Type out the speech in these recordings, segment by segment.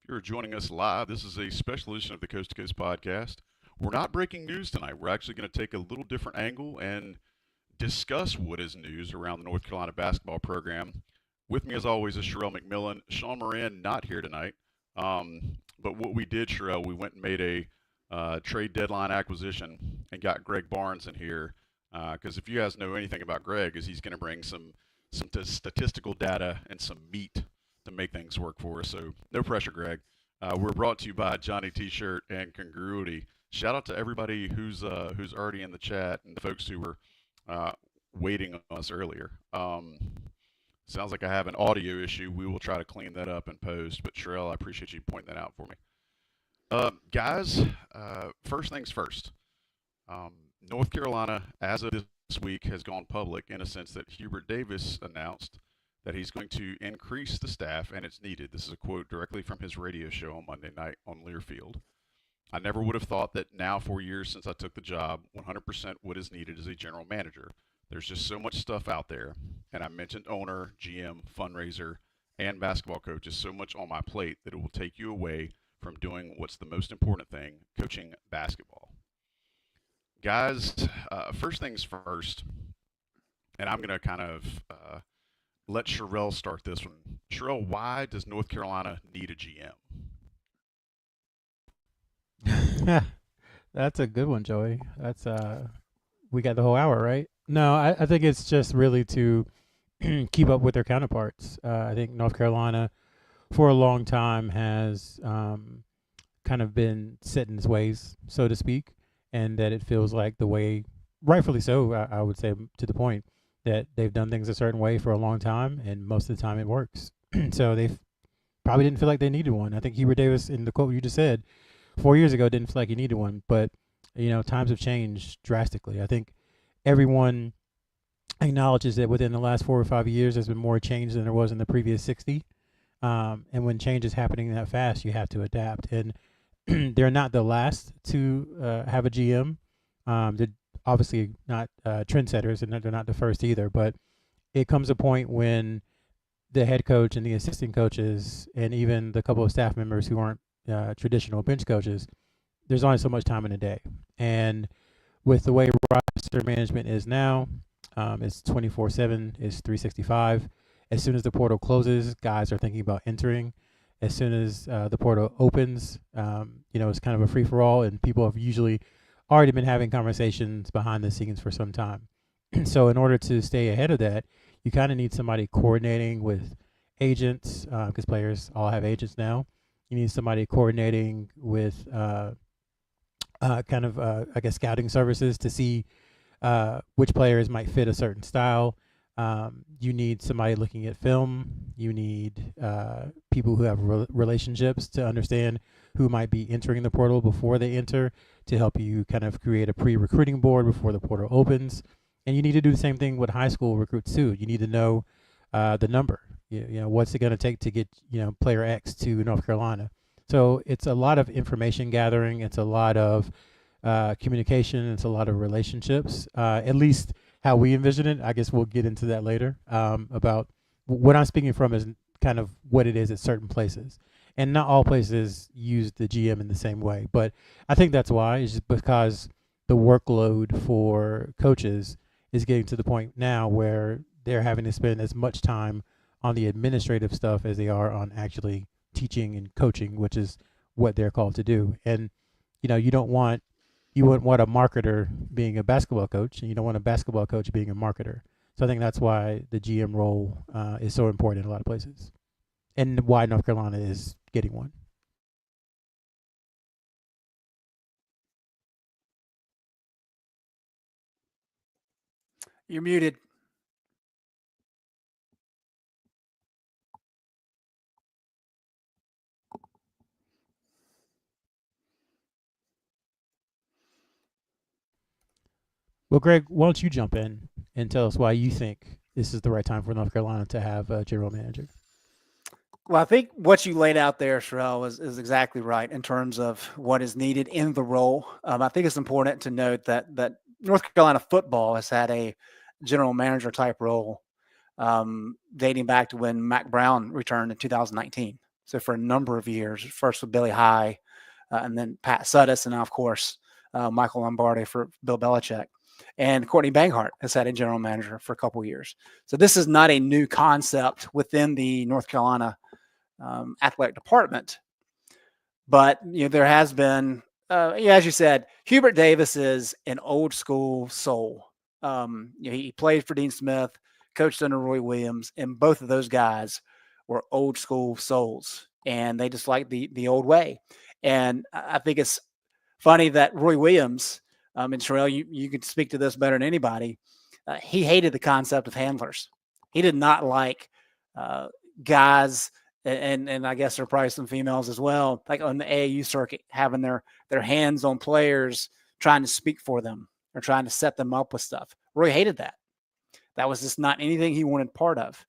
If you're joining us live, this is a special edition of the Coast to Coast podcast. We're not breaking news tonight. We're actually going to take a little different angle and discuss what is news around the North Carolina basketball program. With me, as always, is Sherrell McMillan. Sean Moran not here tonight. But what we did, Sherrell, we went and made a trade deadline acquisition and got Greg Barnes in here. Because if you guys know anything about Greg, is he's going to bring some statistical data and some meat to make things work for us. So no pressure, Greg. We're brought to you by Johnny T-Shirt and Congruity. Shout out to everybody who's already in the chat and the folks who were waiting on us earlier. Sounds like I have an audio issue. We will try to clean that up in post. But Sherrell, I appreciate you pointing that out for me. Guys, first things first. North Carolina, as of this week, has gone public in a sense that Hubert Davis announced that he's going to increase the staff, and it's needed. This is a quote directly from his radio show on Monday night on Learfield. I never would have thought that now, 4 years since I took the job, 100% what is needed is a general manager. There's just so much stuff out there, and I mentioned owner, GM, fundraiser, and basketball coach is so much on my plate that it will take you away from doing what's the most important thing, coaching basketball. Guys, first things first, and I'm going to kind of let Sherrell start this one. Sherrell, why does North Carolina need a GM? That's a good one, Joey. That's we got the whole hour, right? No, I think it's just really to keep up with their counterparts. I think North Carolina, for a long time, has kind of been set in its ways, so to speak, and that it feels like the way, rightfully so, I would say, to the point that they've done things a certain way for a long time, and most of the time it works. So they probably didn't feel like they needed one. I think Hubert Davis, in the quote you just said, 4 years ago didn't feel like he needed one, but times have changed drastically. I think everyone acknowledges that within the last 4 or 5 years there's been more change than there was in the previous 60. And when change is happening that fast, you have to adapt. And they're not the last to have a GM. They're obviously not trendsetters, and they're not the first either. But it comes a point when the head coach and the assistant coaches and even the couple of staff members who aren't traditional bench coaches, there's only so much time in a day. And with the way roster management is now, it's 24/7, it's 365. As soon as the portal closes, guys are thinking about entering. As soon as the portal opens, it's kind of a free-for-all, and people have usually already been having conversations behind the scenes for some time. So in order to stay ahead of that, you kind of need somebody coordinating with agents, because players all have agents now. You need somebody coordinating with scouting services to see which players might fit a certain style. You need somebody looking at film. You need people who have relationships to understand who might be entering the portal before they enter, to help you kind of create a pre-recruiting board before the portal opens. And you need to do the same thing with high school recruits too. You need to know the number. What's it going to take to get player X to North Carolina. So it's a lot of information gathering. It's a lot of communication. It's a lot of relationships. At least how we envision it. I guess we'll get into that later. About what I'm speaking from is kind of what it is at certain places. And not all places use the GM in the same way. But I think that's why. It's just because the workload for coaches is getting to the point now where they're having to spend as much time on the administrative stuff as they are on actually teaching and coaching, which is what they're called to do. And, you wouldn't want a marketer being a basketball coach, and you don't want a basketball coach being a marketer. So I think that's why the GM role is so important in a lot of places, and why North Carolina is getting one. You're muted. Well, Greg, why don't you jump in and tell us why you think this is the right time for North Carolina to have a general manager? Well, I think what you laid out there, Sherrell, is exactly right in terms of what is needed in the role. I think it's important to note that North Carolina football has had a general manager type role dating back to when Mac Brown returned in 2019. So for a number of years, first with Billy High, and then Pat Suddas, and now, of course, Michael Lombardi for Bill Belichick. And Courtney Banghart has had a general manager for a couple of years. So this is not a new concept within the North Carolina athletic department. But there has been, as you said, Hubert Davis is an old school soul. He played for Dean Smith, coached under Roy Williams, and both of those guys were old school souls, and they just like the old way. And I think it's funny that Roy Williams, and Sherrell, you could speak to this better than anybody. He hated the concept of handlers. He did not like guys, and I guess there are probably some females as well, like on the AAU circuit, having their hands on players, trying to speak for them or trying to set them up with stuff. Roy hated that. That was just not anything he wanted part of.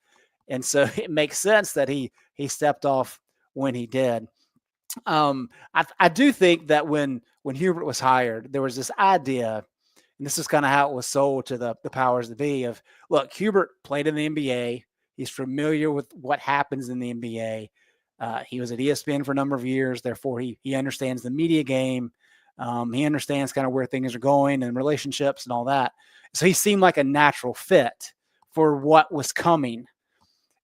And so it makes sense that he stepped off when he did. I do think that when Hubert was hired, there was this idea, and this is kind of how it was sold to the powers that be, of, look, Hubert played in the NBA. He's familiar with what happens in the NBA. He was at ESPN for a number of years. Therefore, he understands the media game. He understands kind of where things are going and relationships and all that. So he seemed like a natural fit for what was coming.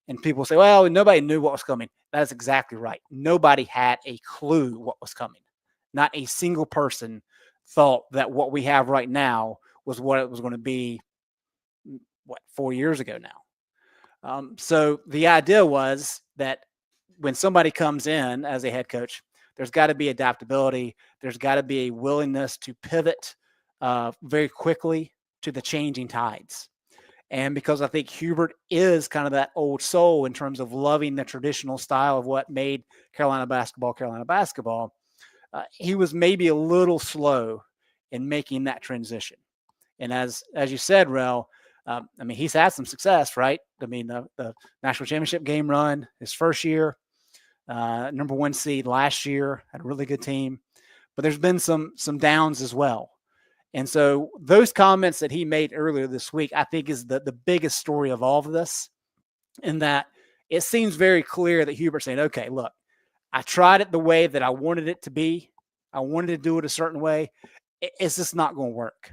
And people say, well, nobody knew what was coming. That is exactly right. Nobody had a clue what was coming. Not a single person thought that what we have right now was what it was going to be, 4 years ago now. So the idea was that when somebody comes in as a head coach, there's got to be adaptability. There's got to be a willingness to pivot very quickly to the changing tides. And because I think Hubert is kind of that old soul in terms of loving the traditional style of what made Carolina basketball, he was maybe a little slow in making that transition. And as you said, Rel, he's had some success, right? The national championship game run his first year, number 1 seed last year, had a really good team. But there's been some downs as well. And so those comments that he made earlier this week, I think, is the biggest story of all of this, in that it seems very clear that Hubert's saying, okay, look, I tried it the way that I wanted it to be. I wanted to do it a certain way. It's just not going to work.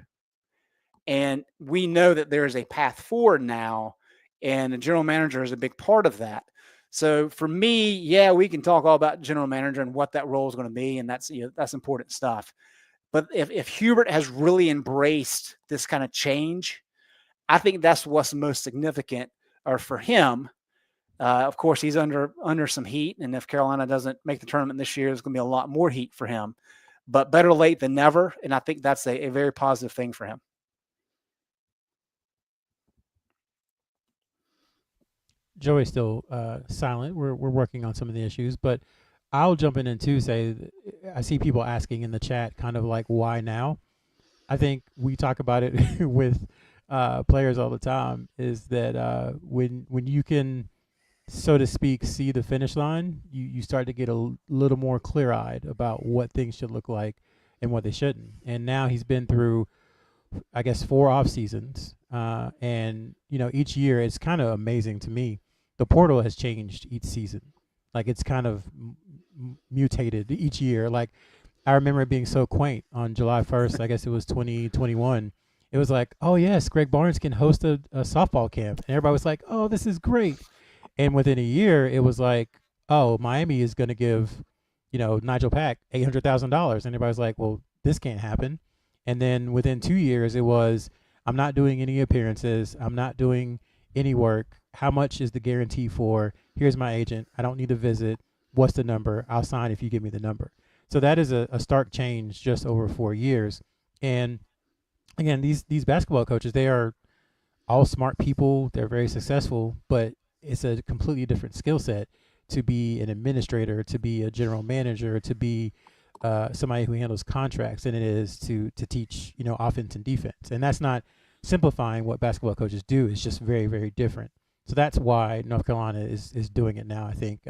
And we know that there is a path forward now, and the general manager is a big part of that. So for me, yeah, we can talk all about general manager and what that role is going to be, and that's important stuff. But if Hubert has really embraced this kind of change, I think that's what's most significant, or for him. Of course, he's under some heat, and if Carolina doesn't make the tournament this year, there's going to be a lot more heat for him. But better late than never, and I think that's a very positive thing for him. Joey's still silent. We're working on some of the issues, but I'll jump in and say, I see people asking in the chat kind of like, why now? I think we talk about it with players all the time, is that when you can, so to speak, see the finish line, you start to get a little more clear-eyed about what things should look like and what they shouldn't. And now he's been through, I guess, 4 off seasons. And, each year it's kind of amazing to me. The portal has changed each season. Like, it's kind of mutated each year. Like, I remember it being so quaint on July 1st, I guess it was 2021. It was like, oh, yes, Greg Barnes can host a softball camp. And everybody was like, oh, this is great. And within a year, it was like, oh, Miami is going to give, Nigel Pack $800,000. And everybody was like, well, this can't happen. And then within 2 years, it was, I'm not doing any appearances. I'm not doing any work. How much is the guarantee for? Here's my agent. I don't need to visit. What's the number? I'll sign if you give me the number. So that is a stark change just over 4 years. And again, these basketball coaches, they are all smart people. They're very successful, but it's a completely different skill set to be an administrator, to be a general manager, to be somebody who handles contracts than it is to teach, offense and defense. And that's not simplifying what basketball coaches do. It's just very, very different. So that's why North Carolina is doing it now. I think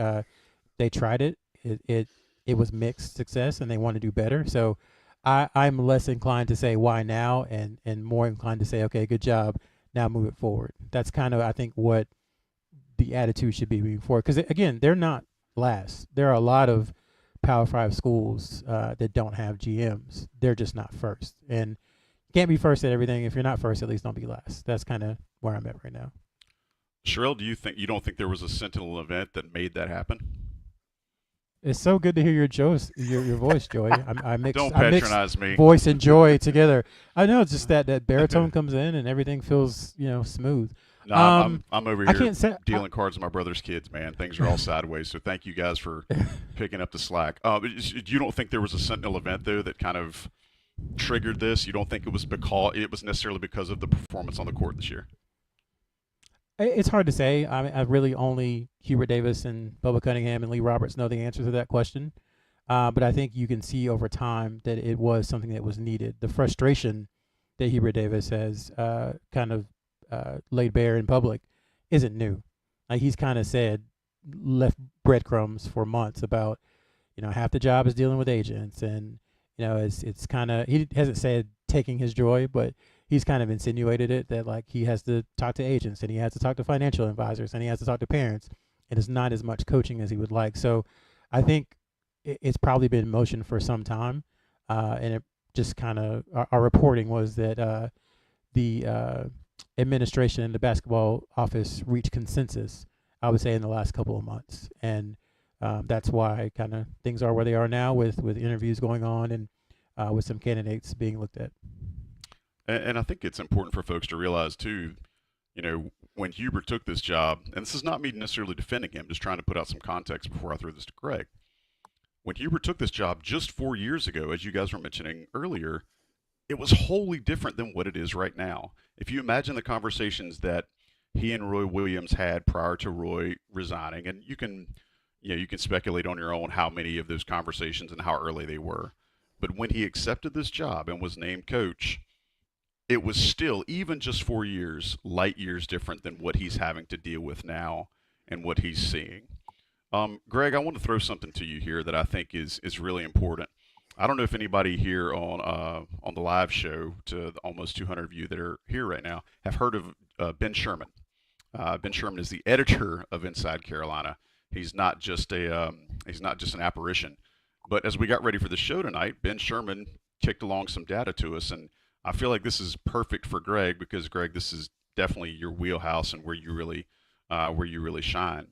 they tried it. It was mixed success, and they want to do better. So I'm less inclined to say why now, and more inclined to say, okay, good job. Now move it forward. That's kind of, I think, what the attitude should be moving forward. Because, again, they're not last. There are a lot of Power 5 schools that don't have GMs. They're just not first. And you can't be first at everything. If you're not first, at least don't be last. That's kind of where I'm at right now. Sherrell, you don't think there was a Sentinel event that made that happen? It's so good to hear your voice, Joey. I mix Don't patronize me. Voice and joy together. I know it's just that baritone comes in and everything feels smooth. No, I'm over I here can't say, dealing cards with my brother's kids, man. Things are all sideways. So thank you guys for picking up the slack. You don't think there was a Sentinel event though that kind of triggered this? You don't think it was necessarily because of the performance on the court this year? It's hard to say. I mean, I really only Hubert Davis and Bubba Cunningham and Lee Roberts know the answer to that question. But I think you can see over time that it was something that was needed. The frustration that Hubert Davis has kind of laid bare in public isn't new. Like he's kind of left breadcrumbs for months about, half the job is dealing with agents, and it's kind of, he hasn't said taking his joy, but he's kind of insinuated it that like he has to talk to agents and he has to talk to financial advisors and he has to talk to parents, and it's not as much coaching as he would like. So I think it's probably been in motion for some time, and it just kind of our reporting was that the administration and the basketball office reached consensus, I would say, in the last couple of months, and that's why kind of things are where they are now with interviews going on and with some candidates being looked at. And I think it's important for folks to realize too, when Hubert took this job, and this is not me necessarily defending him, just trying to put out some context before I throw this to Greg. When Hubert took this job just 4 years ago, as you guys were mentioning earlier, it was wholly different than what it is right now. If you imagine the conversations that he and Roy Williams had prior to Roy resigning, and you can speculate on your own how many of those conversations and how early they were. But when he accepted this job and was named coach, it was still, even just 4 years, light years different than what he's having to deal with now and what he's seeing. Greg, I want to throw something to you here that I think is really important. I don't know if anybody here on the live show, to the almost 200 of you that are here right now, have heard of Ben Sherman. Ben Sherman is the editor of Inside Carolina. He's not just an apparition. But as we got ready for the show tonight, Ben Sherman kicked along some data to us, and I feel like this is perfect for Greg because, Greg, this is definitely your wheelhouse and where you really shine.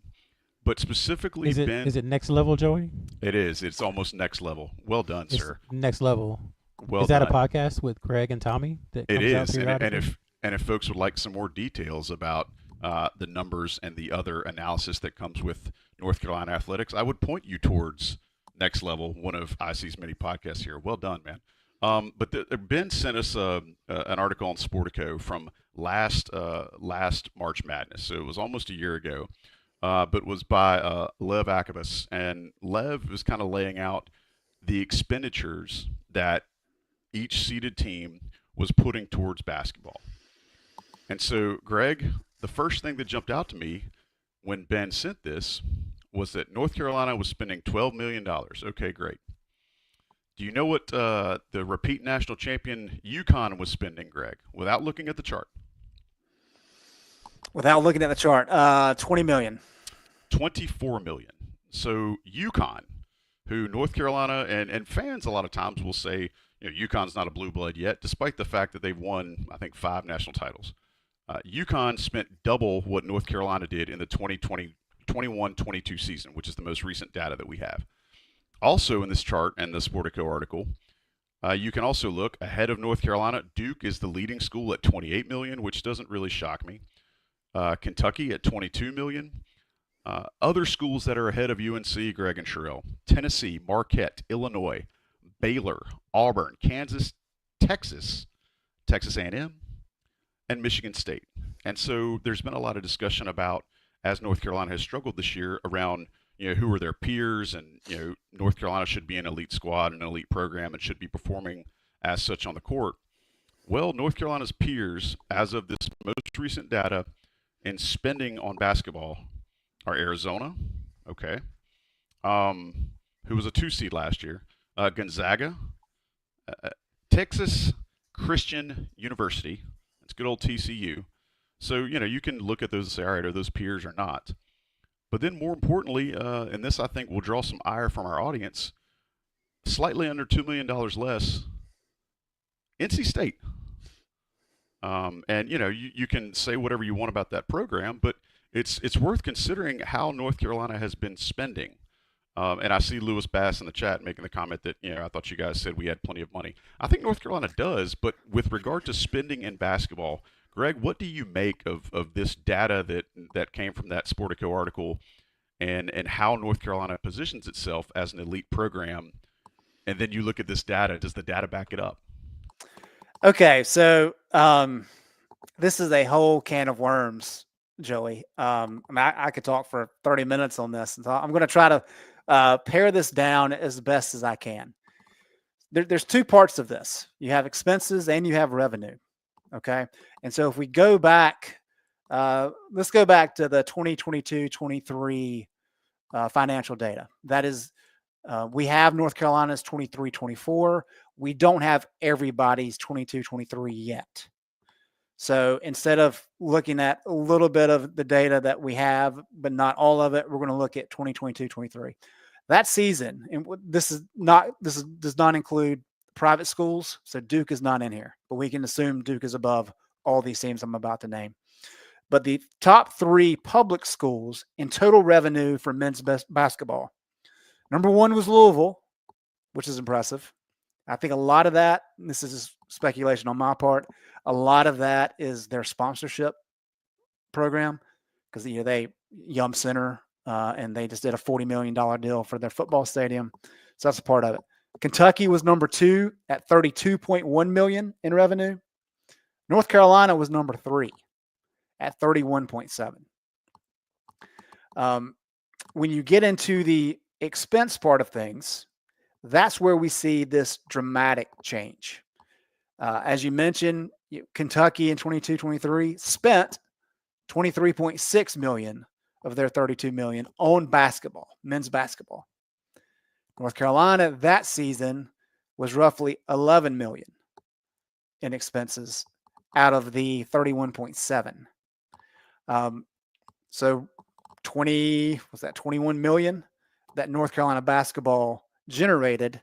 But specifically, Ben, is it next level, Joey? It is. It's almost next level. Well done, sir. Next level. Well is that done. A podcast with Greg and Tommy? That it comes is. Out and if folks would like some more details about the numbers and the other analysis that comes with North Carolina athletics, I would point you towards Next Level, one of IC's many podcasts here. Well done, man. But Ben sent us an article on Sportico from last March Madness, so it was almost a year ago, but was by Lev Akabas, and Lev was kind of laying out the expenditures that each seeded team was putting towards basketball. And so, Greg, the first thing that jumped out to me when Ben sent this was that North Carolina was spending $12 million. Okay, great. Do you know what the repeat national champion UConn was spending, Greg, without looking at the chart? Without looking at the chart, $20 million. $24 million. So UConn, who North Carolina and fans a lot of times will say, UConn's not a blue blood yet, despite the fact that they've won, I think, 5 national titles. UConn spent double what North Carolina did in the 2021-22 season, which is the most recent data that we have. Also in this chart and the Sportico article, you can also look ahead of North Carolina. Duke is the leading school at $28 million, which doesn't really shock me. Kentucky at $22 million. Other schools that are ahead of UNC, Greg and Sherrell: Tennessee, Marquette, Illinois, Baylor, Auburn, Kansas, Texas A&M, and Michigan State. And so there's been a lot of discussion about, as North Carolina has struggled this year, around who are their peers, and North Carolina should be an elite squad, an elite program, and should be performing as such on the court. Well, North Carolina's peers, as of this most recent data in spending on basketball, are Arizona, okay, who was a 2 seed last year, Gonzaga, Texas Christian University, it's good old TCU. So, you can look at those and say, all right, are those peers or not? But then more importantly, and this I think will draw some ire from our audience, slightly under $2 million less, NC State. And you can say whatever you want about that program, but it's worth considering how North Carolina has been spending. And I see Lewis Bass in the chat making the comment that I thought you guys said we had plenty of money. I think North Carolina does, but with regard to spending in basketball, Greg, what do you make of this data that came from that Sportico article, and how North Carolina positions itself as an elite program? And then you look at this data. Does the data back it up? Okay, so this is a whole can of worms, Joey. I could talk for 30 minutes on this, and so I'm going to try to pare this down as best as I can. There's two parts of this. You have expenses and you have revenue. Okay, and so if we go back, let's go back to the 2022-23 financial data. That is, we have North Carolina's 23-24. We don't have everybody's 22-23 yet. So instead of looking at a little bit of the data that we have, but not all of it, we're going to look at 2022-23. That season, and does not include private schools. So Duke is not in here, but we can assume Duke is above all these teams I'm about to name. But the top three public schools in total revenue for men's basketball. Number one was Louisville, which is impressive. I think a lot of that, and this is speculation on my part, a lot of that is their sponsorship program, because they Yum Center, and they just did a $40 million deal for their football stadium. So that's a part of it. Kentucky was number two at $32.1 million in revenue. North Carolina was number three at $31.7. When you get into the expense part of things, that's where we see this dramatic change. As you mentioned, Kentucky in 22-23 spent $23.6 million of their $32 million on basketball, men's basketball. North Carolina that season was roughly $11 million in expenses out of the 31.7. So 21 million that North Carolina basketball generated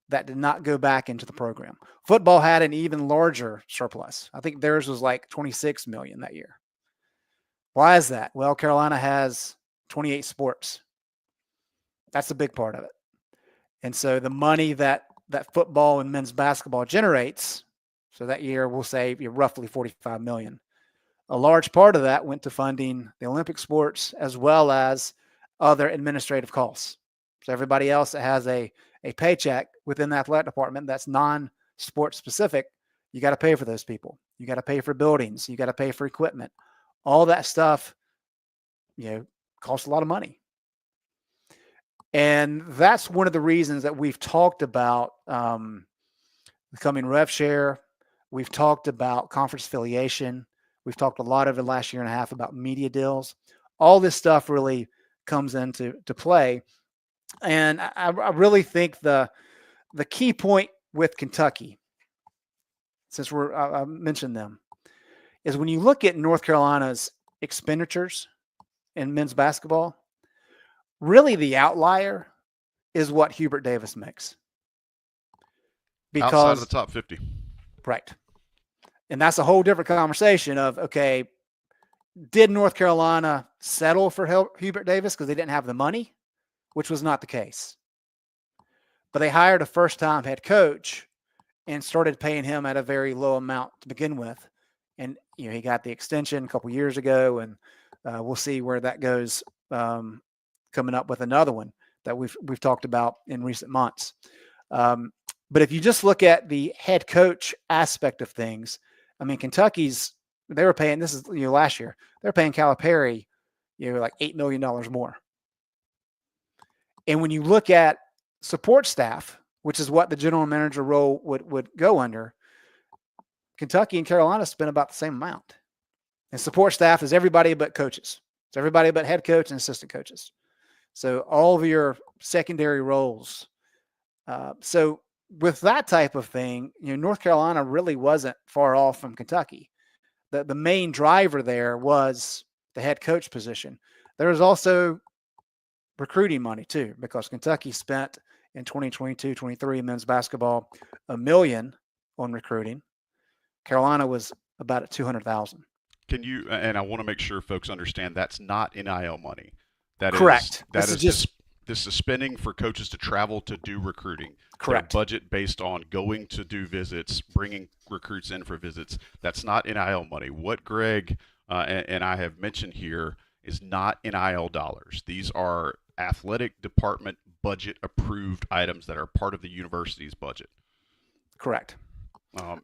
that did not go back into the program. Football had an even larger surplus. I think theirs was like 26 million that year. Why is that? Well, Carolina has 28 sports. That's a big part of it. And so the money that football and men's basketball generates, so that year we'll say roughly 45 million. A large part of that went to funding the Olympic sports as well as other administrative costs. So everybody else that has a paycheck within the athletic department that's non-sport specific, you got to pay for those people. You got to pay for buildings. You got to pay for equipment. All that stuff, costs a lot of money. And that's one of the reasons that we've talked about becoming rev share. We've talked about conference affiliation. We've talked a lot over the last year and a half about media deals. All this stuff really comes into play. And I really think the key point with Kentucky, since I mentioned them, is when you look at North Carolina's expenditures in men's basketball, really the outlier is what Hubert Davis makes. Because outside of the top 50. Right. And that's a whole different conversation of, okay, did North Carolina settle for Hubert Davis because they didn't have the money? Which was not the case. But they hired a first-time head coach and started paying him at a very low amount to begin with. And, he got the extension a couple years ago, and we'll see where that goes coming up with another one that we've talked about in recent months. But if you just look at the head coach aspect of things, I mean, they were paying, this is, last year, they were paying Calipari, like $8 million more. And when you look at support staff, which is what the general manager role would go under, Kentucky and Carolina spent about the same amount. And support staff is everybody but coaches. It's everybody but head coach and assistant coaches. So all of your secondary roles. So with that type of thing, North Carolina really wasn't far off from Kentucky. The main driver there was the head coach position. There was also recruiting money too, because Kentucky spent in 2022-23 men's basketball $1 million on recruiting. Carolina was about at 200,000. Can you? And I want to make sure folks understand that's not NIL money. Correct. This is spending for coaches to travel to do recruiting. Correct. Their budget based on going to do visits, bringing recruits in for visits. That's not NIL money. What Greg and I have mentioned here is not NIL dollars. These are athletic department budget approved items that are part of the university's budget. Correct.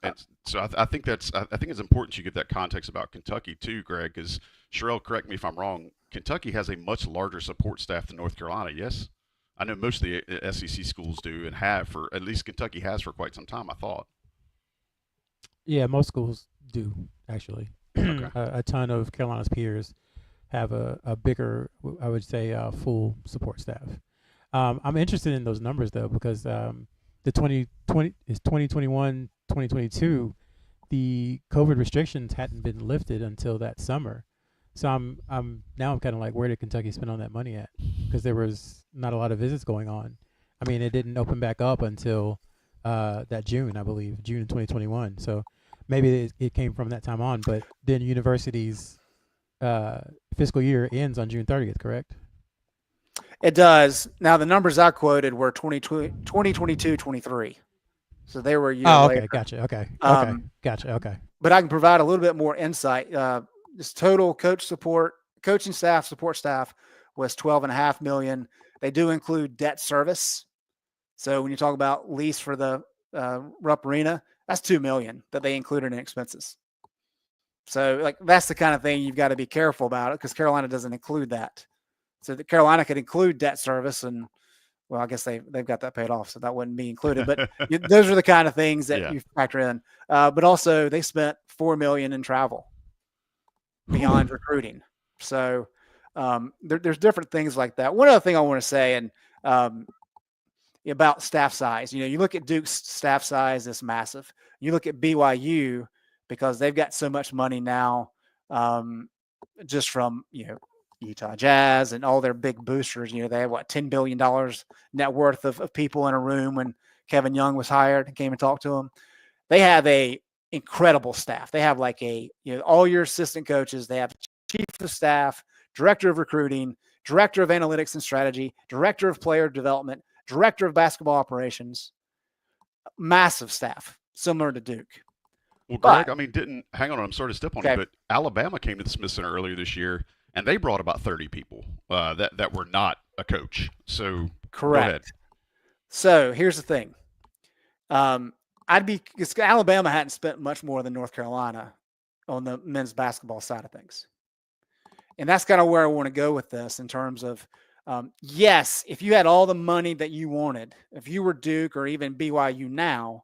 And so I think it's important you get that context about Kentucky too, Greg, because Sherrell, correct me if I'm wrong, Kentucky has a much larger support staff than North Carolina, yes? I know most of the SEC schools do and have for, at least Kentucky has for quite some time, I thought. Yeah, most schools do, actually. Okay. A ton of Carolina's peers have a bigger, I would say, full support staff. I'm interested in those numbers, though, because the 2021, 2022, the COVID restrictions hadn't been lifted until that summer. So I'm kind of like, where did Kentucky spend on that money at? Because there was not a lot of visits going on. I mean, it didn't open back up until that June, I believe, June of 2021. So maybe it came from that time on. But then university's fiscal year ends on June 30th, correct? It does. Now, the numbers I quoted were 2022-23. So they were a year okay. later. Gotcha. Okay. Gotcha. Okay. But I can provide a little bit more insight. This total coaching staff, support staff was $12.5 million. They do include debt service. So when you talk about lease for the Rupp Arena, that's $2 million that they included in expenses. So like that's the kind of thing you've got to be careful about it because Carolina doesn't include that. So the Carolina could include debt service and, well, I guess they've got that paid off, so that wouldn't be included. But those are the kind of things that you factor in. But also they spent $4 million in travel beyond recruiting. So there's different things like that. One other thing I want to say and about staff size, you look at Duke's staff size, it's massive. You look at BYU because they've got so much money now just from, Utah Jazz and all their big boosters. They have $10 billion net worth of people in a room when Kevin Young was hired and came and talked to him. They have a incredible staff. They have all your assistant coaches. They have chief of staff, director of recruiting, director of analytics and strategy, director of player development, director of basketball operations, massive staff, similar to Duke. Well, Greg, hang on, I'm sorry to step on you, but Alabama came to the Smith Center earlier this year, and they brought about 30 people that were not a coach. So correct. Go ahead. So here's the thing. Because Alabama hadn't spent much more than North Carolina on the men's basketball side of things. And that's kind of where I want to go with this in terms of, yes, if you had all the money that you wanted, if you were Duke or even BYU now,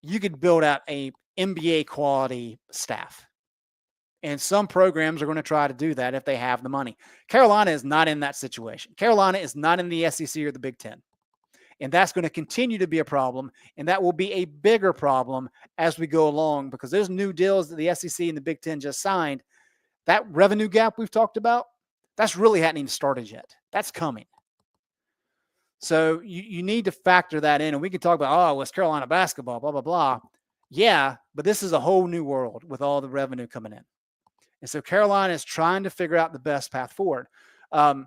you could build out a NBA quality staff. And some programs are going to try to do that if they have the money. Carolina is not in that situation. Carolina is not in the SEC or the Big Ten. And that's going to continue to be a problem. And that will be a bigger problem as we go along because those new deals that the SEC and the Big Ten just signed, that revenue gap we've talked about, that's really hadn't even started yet. That's coming. So you need to factor that in. And we can talk about, West Carolina basketball, blah, blah, blah. Yeah, but this is a whole new world with all the revenue coming in. And so Carolina is trying to figure out the best path forward. But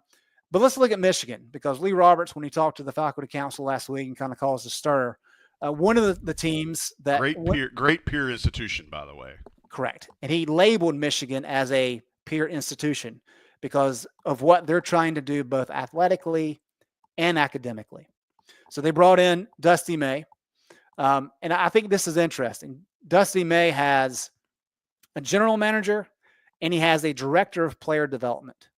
let's look at Michigan because Lee Roberts, when he talked to the faculty council last week and kind of caused a stir, one of the teams that great peer institution, by the way. Correct. And he labeled Michigan as a peer institution because of what they're trying to do both athletically and academically. So they brought in Dusty May. And I think this is interesting. Dusty May has a general manager and he has a director of player development.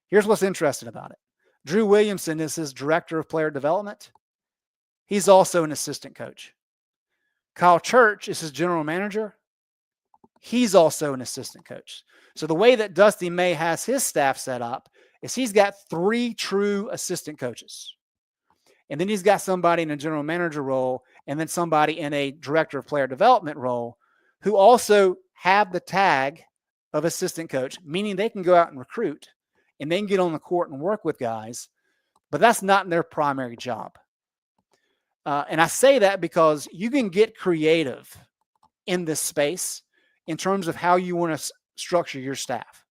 Here's what's interesting about it. Drew Williamson is his director of player development. He's also an assistant coach. Kyle Church is his general manager. He's also an assistant coach. So the way that Dusty May has his staff set up is he's got 3 true assistant coaches. And then he's got somebody in a general manager role and then somebody in a director of player development role who also have the tag of assistant coach, meaning they can go out and recruit and they can get on the court and work with guys, but that's not their primary job. And I say that because you can get creative in this space in terms of how you want to structure your staff.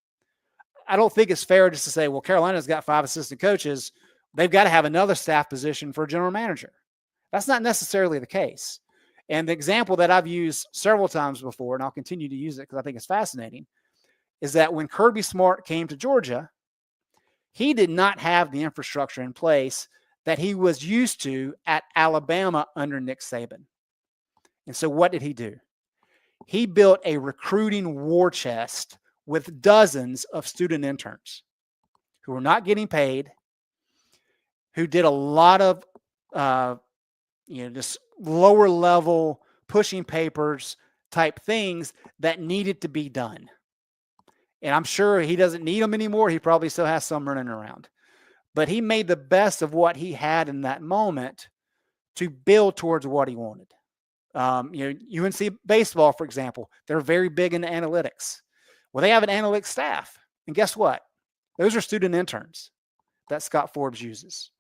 I don't think it's fair just to say, well, Carolina's got 5 assistant coaches. They've got to have another staff position for a general manager. That's not necessarily the case. And the example that I've used several times before, and I'll continue to use it because I think it's fascinating, is that when Kirby Smart came to Georgia, he did not have the infrastructure in place that he was used to at Alabama under Nick Saban. And so what did he do? He built a recruiting war chest with dozens of student interns who were not getting paid, who did a lot of, just lower level pushing papers type things that needed to be done. And I'm sure he doesn't need them anymore. He probably still has some running around. But he made the best of what he had in that moment to build towards what he wanted. UNC baseball, for example, they're very big into analytics. Well, they have an analytics staff. And guess what? Those are student interns that Scott Forbes uses.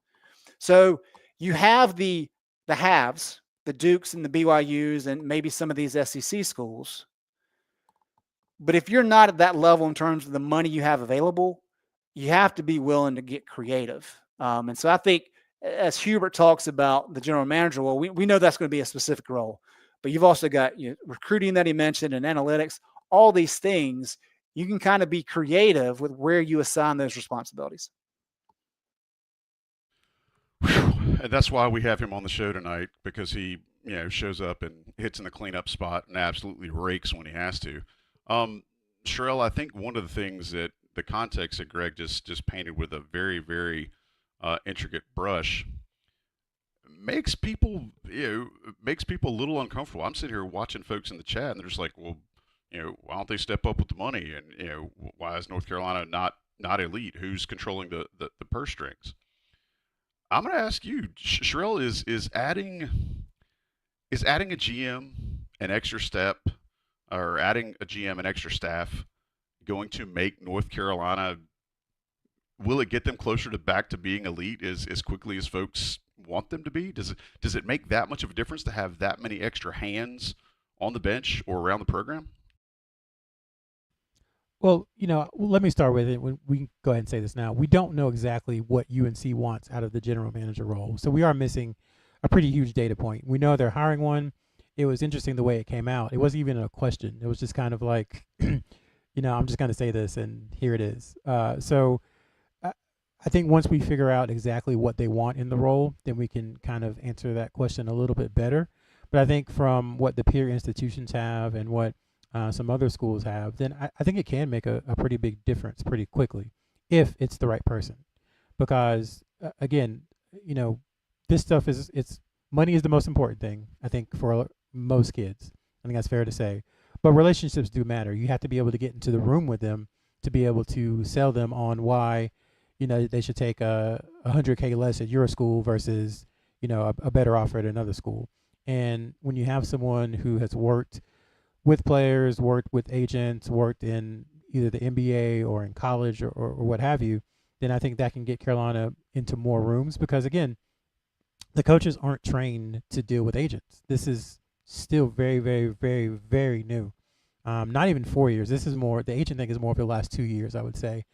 So you have the haves, the Dukes and the BYUs and maybe some of these SEC schools. But if you're not at that level in terms of the money you have available, you have to be willing to get creative. And so I think as Hubert talks about the general manager role, we know that's going to be a specific role. But you've also got recruiting that he mentioned and analytics, all these things. You can kind of be creative with where you assign those responsibilities. And that's why we have him on the show tonight, because he shows up and hits in the cleanup spot and absolutely rakes when he has to. Sherrell, I think one of the things that the context that Greg just painted with a very, very intricate brush makes people a little uncomfortable. I'm sitting here watching folks in the chat, and they're just like, well, why don't they step up with the money? And why is North Carolina not elite? Who's controlling the purse strings? I'm going to ask you, Sherrell, is adding a GM an extra step, or adding a GM and extra staff going to make North Carolina, will it get them closer to back to being elite as quickly as folks want them to be? Does it make that much of a difference to have that many extra hands on the bench or around the program? Well, let me start with it. We can go ahead and say this now. We don't know exactly what UNC wants out of the general manager role. So we are missing a pretty huge data point. We know they're hiring one. It was interesting the way it came out. It wasn't even a question. It was just kind of like, I'm just going to say this and here it is. So I think once we figure out exactly what they want in the role, then we can kind of answer that question a little bit better. But I think from what the peer institutions have and what some other schools have, then I think it can make a pretty big difference pretty quickly if it's the right person. Because, again, this stuff it's money is the most important thing, I think, for most kids. I think that's fair to say. But relationships do matter. You have to be able to get into the room with them to be able to sell them on why, they should take a $100K less at your school versus, a better offer at another school. And when you have someone who has worked with players, worked with agents, worked in either the NBA or in college or what have you, then I think that can get Carolina into more rooms because, again, the coaches aren't trained to deal with agents. This is still very, very, very, very new. Not even 4 years. This is more, the agent thing is more of the last 2 years, I would say.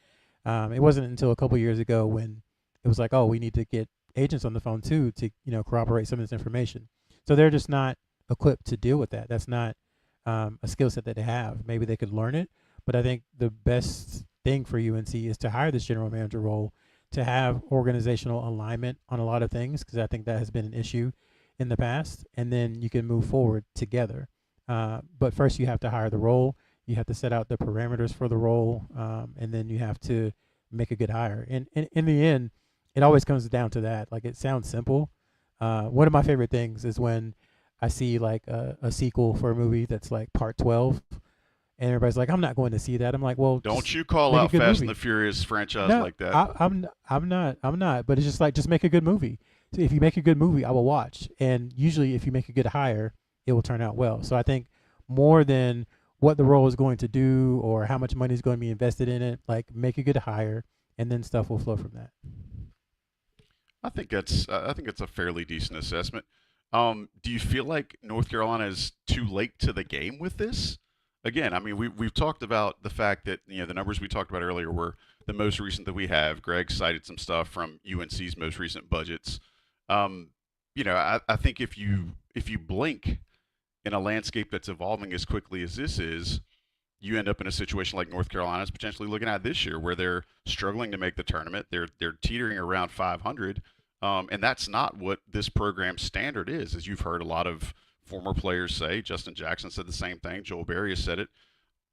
It wasn't until a couple years ago when it was like, oh, we need to get agents on the phone too to, corroborate some of this information. So they're just not equipped to deal with that. That's not a skill set that they have. Maybe they could learn it, but I think the best thing for UNC is to hire this general manager role to have organizational alignment on a lot of things, because I think that has been an issue in the past, and then you can move forward together. But first you have to hire the role, you have to set out the parameters for the role, and then you have to make a good hire. And in the end, it always comes down to that. Like, it sounds simple. One of my favorite things is when I see like a sequel for a movie that's like part 12, and everybody's like, I'm not going to see that. I'm like, well, don't you call out Fast and the Furious franchise like that. I'm not, but it's just like, just make a good movie. So if you make a good movie, I will watch. And usually if you make a good hire, it will turn out well. So I think more than what the role is going to do or how much money is going to be invested in it, like, make a good hire and then stuff will flow from that. I think it's a fairly decent assessment. Do you feel like North Carolina is too late to the game with this? Again, I mean, we've talked about the fact that the numbers we talked about earlier were the most recent that we have. Greg cited some stuff from UNC's most recent budgets. I think if you blink in a landscape that's evolving as quickly as this is, you end up in a situation like North Carolina is potentially looking at this year, where they're struggling to make the tournament. They're teetering around 500, and that's not what this program's standard is. As you've heard a lot of former players say, Justin Jackson said the same thing. Joel Berry has said it.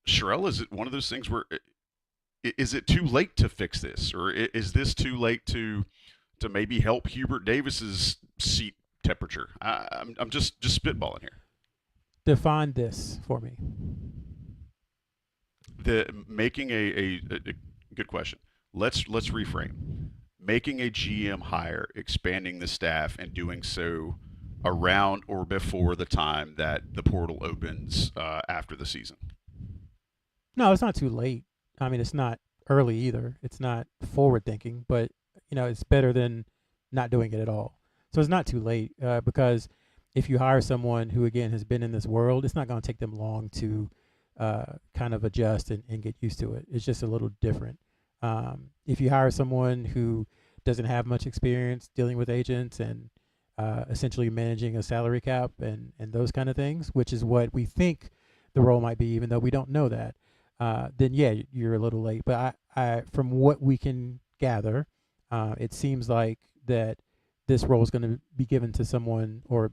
Sherrell, is it one of those things where is it too late to fix this, or is this too late to maybe help Hubert Davis's seat temperature? I'm just spitballing here. Define this for me. Making a good question. Let's reframe. Making a GM hire, expanding the staff, and doing so around or before the time that the portal opens after the season. No, it's not too late. I mean, it's not early either. It's not forward thinking, but it's better than not doing it at all. So it's not too late because if you hire someone who, again, has been in this world, it's not going to take them long to kind of adjust and get used to it. It's just a little different. If you hire someone who doesn't have much experience dealing with agents and essentially managing a salary cap and those kind of things, which is what we think the role might be, even though we don't know that, then yeah, you're a little late. But I from what we can gather, it seems like that this role is going to be given to someone or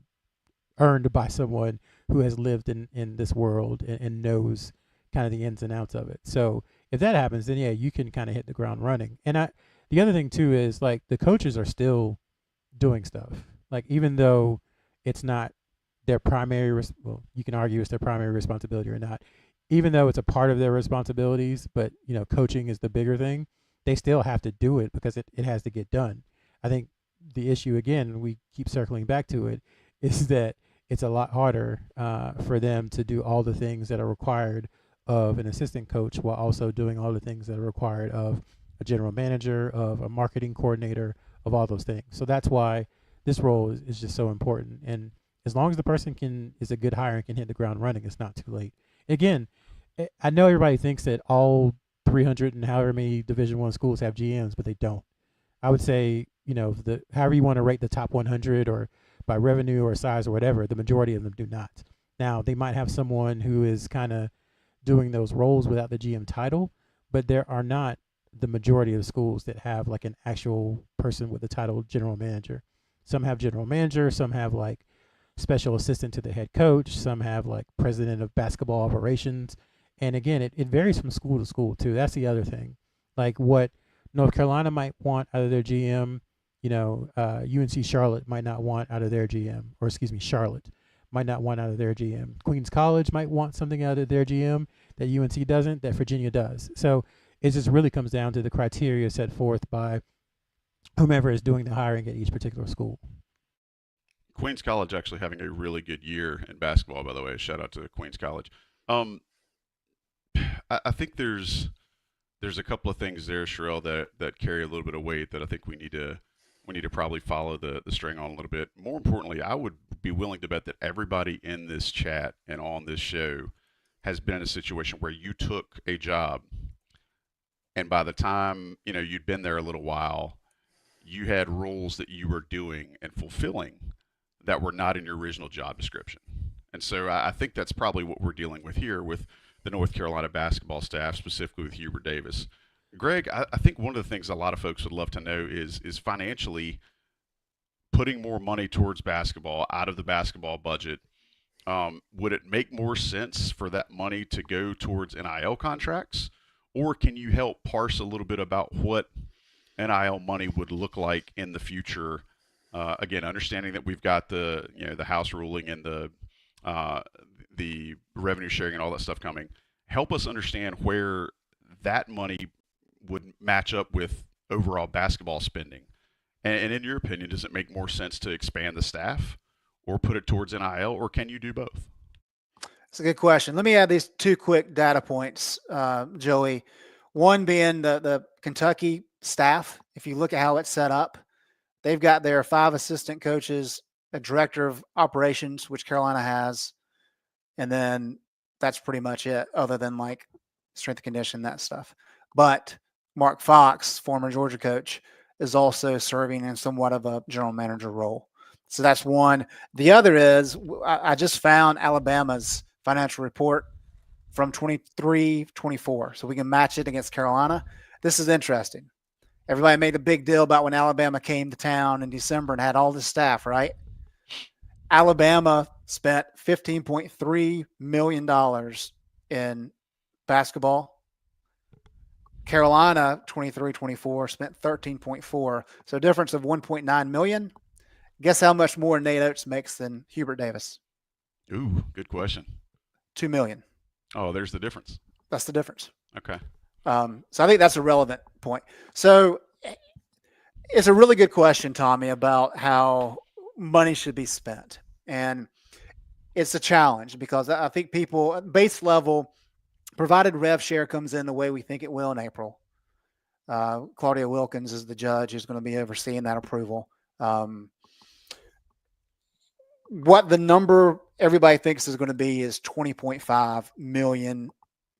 earned by someone who has lived in this world and knows kind of the ins and outs of it. So if that happens, then yeah, you can kind of hit the ground running. And the other thing too is, like, the coaches are still doing stuff. Like, even though it's not their primary, well, you can argue it's their primary responsibility or not, even though it's a part of their responsibilities, but coaching is the bigger thing, they still have to do it because it has to get done. I think the issue, again, we keep circling back to it, is that it's a lot harder for them to do all the things that are required of an assistant coach while also doing all the things that are required of a general manager, of a marketing coordinator, of all those things. So that's why this role is just so important. And as long as the person is a good hire and can hit the ground running, it's not too late. Again, I know everybody thinks that all 300 and however many Division I schools have GMs, but they don't. I would say, however you want to rate the top 100 or by revenue or size or whatever, the majority of them do not. Now, they might have someone who is kind of doing those roles without the GM title, but there are not the majority of schools that have like an actual person with the title general manager. Some have general manager, some have like special assistant to the head coach, some have like president of basketball operations. And again, it varies from school to school too. That's the other thing. Like what North Carolina might want out of their GM, UNC Charlotte might not want out of their GM, or Charlotte might not want out of their GM. Queens College might want something out of their GM that UNC doesn't, that Virginia does. So it just really comes down to the criteria set forth by whomever is doing the hiring at each particular school. Queens College actually having a really good year in basketball, by the way. Shout out to Queens College. I think there's a couple of things there, Sherrell, that carry a little bit of weight that I think we need to probably follow the string on a little bit. More importantly, I would be willing to bet that everybody in this chat and on this show has been in a situation where you took a job, and by the time you'd been there a little while, you had roles that you were doing and fulfilling that were not in your original job description. And so I think that's probably what we're dealing with here with the North Carolina basketball staff, specifically with Hubert Davis. Greg, I think one of the things a lot of folks would love to know is financially putting more money towards basketball out of the basketball budget. Would it make more sense for that money to go towards NIL contracts? Or can you help parse a little bit about what NIL money would look like in the future? Again, understanding that we've got the House ruling and the revenue sharing and all that stuff coming. Help us understand where that money would match up with overall basketball spending. And in your opinion, does it make more sense to expand the staff or put it towards NIL, or can you do both? That's a good question. Let me add these two quick data points, Joey. One being the Kentucky staff, if you look at how it's set up, they've got their 5 assistant coaches, a director of operations, which Carolina has, and then that's pretty much it, other than like strength and condition, that stuff. But Mark Fox, former Georgia coach, is also serving in somewhat of a general manager role. So that's one. The other is I just found Alabama's financial report from 23-24, so we can match it against Carolina. This is interesting. Everybody made a big deal about when Alabama came to town in December and had all this staff, right? Alabama spent $15.3 million in basketball. Carolina, 23-24, spent 13.4. So a difference of 1.9 million. Guess how much more Nate Oates makes than Hubert Davis? Ooh, good question. 2 million. Oh, there's the difference. That's the difference. Okay. So I think that's a relevant point. So it's a really good question, Tommy, about how money should be spent. And it's a challenge because I think people, base level, provided rev share comes in the way we think it will in April. Claudia Wilkins is the judge who's going to be overseeing that approval. What the number everybody thinks is going to be is 20.5 million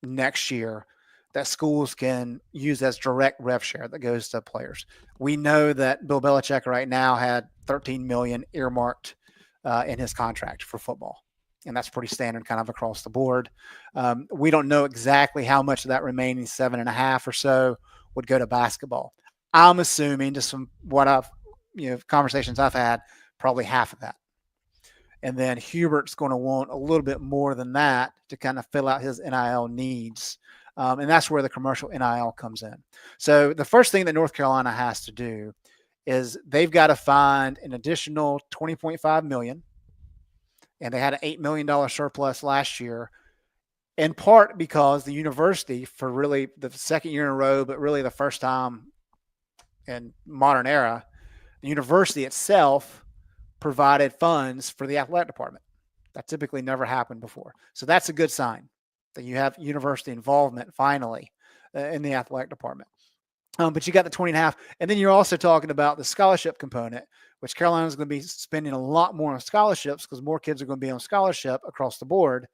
next year that schools can use as direct rev share that goes to players. We know that Bill Belichick right now had 13 million earmarked in his contract for football. And that's pretty standard kind of across the board. We don't know exactly how much of that remaining 7.5 or so would go to basketball. I'm assuming, just from what I've, conversations I've had, probably half of that. And then Hubert's going to want a little bit more than that to kind of fill out his NIL needs. And that's where the commercial NIL comes in. So the first thing that North Carolina has to do is they've got to find an additional $20.5 million. And they had an $8 million surplus last year, in part because the university, for really the second year in a row, but really the first time in modern era, the university itself provided funds for the athletic department. That typically never happened before. So that's a good sign that you have university involvement finally in the athletic department. But you got the 20.5, and then you're also talking about the scholarship component, which Carolina is going to be spending a lot more on scholarships because more kids are going to be on scholarship across the board.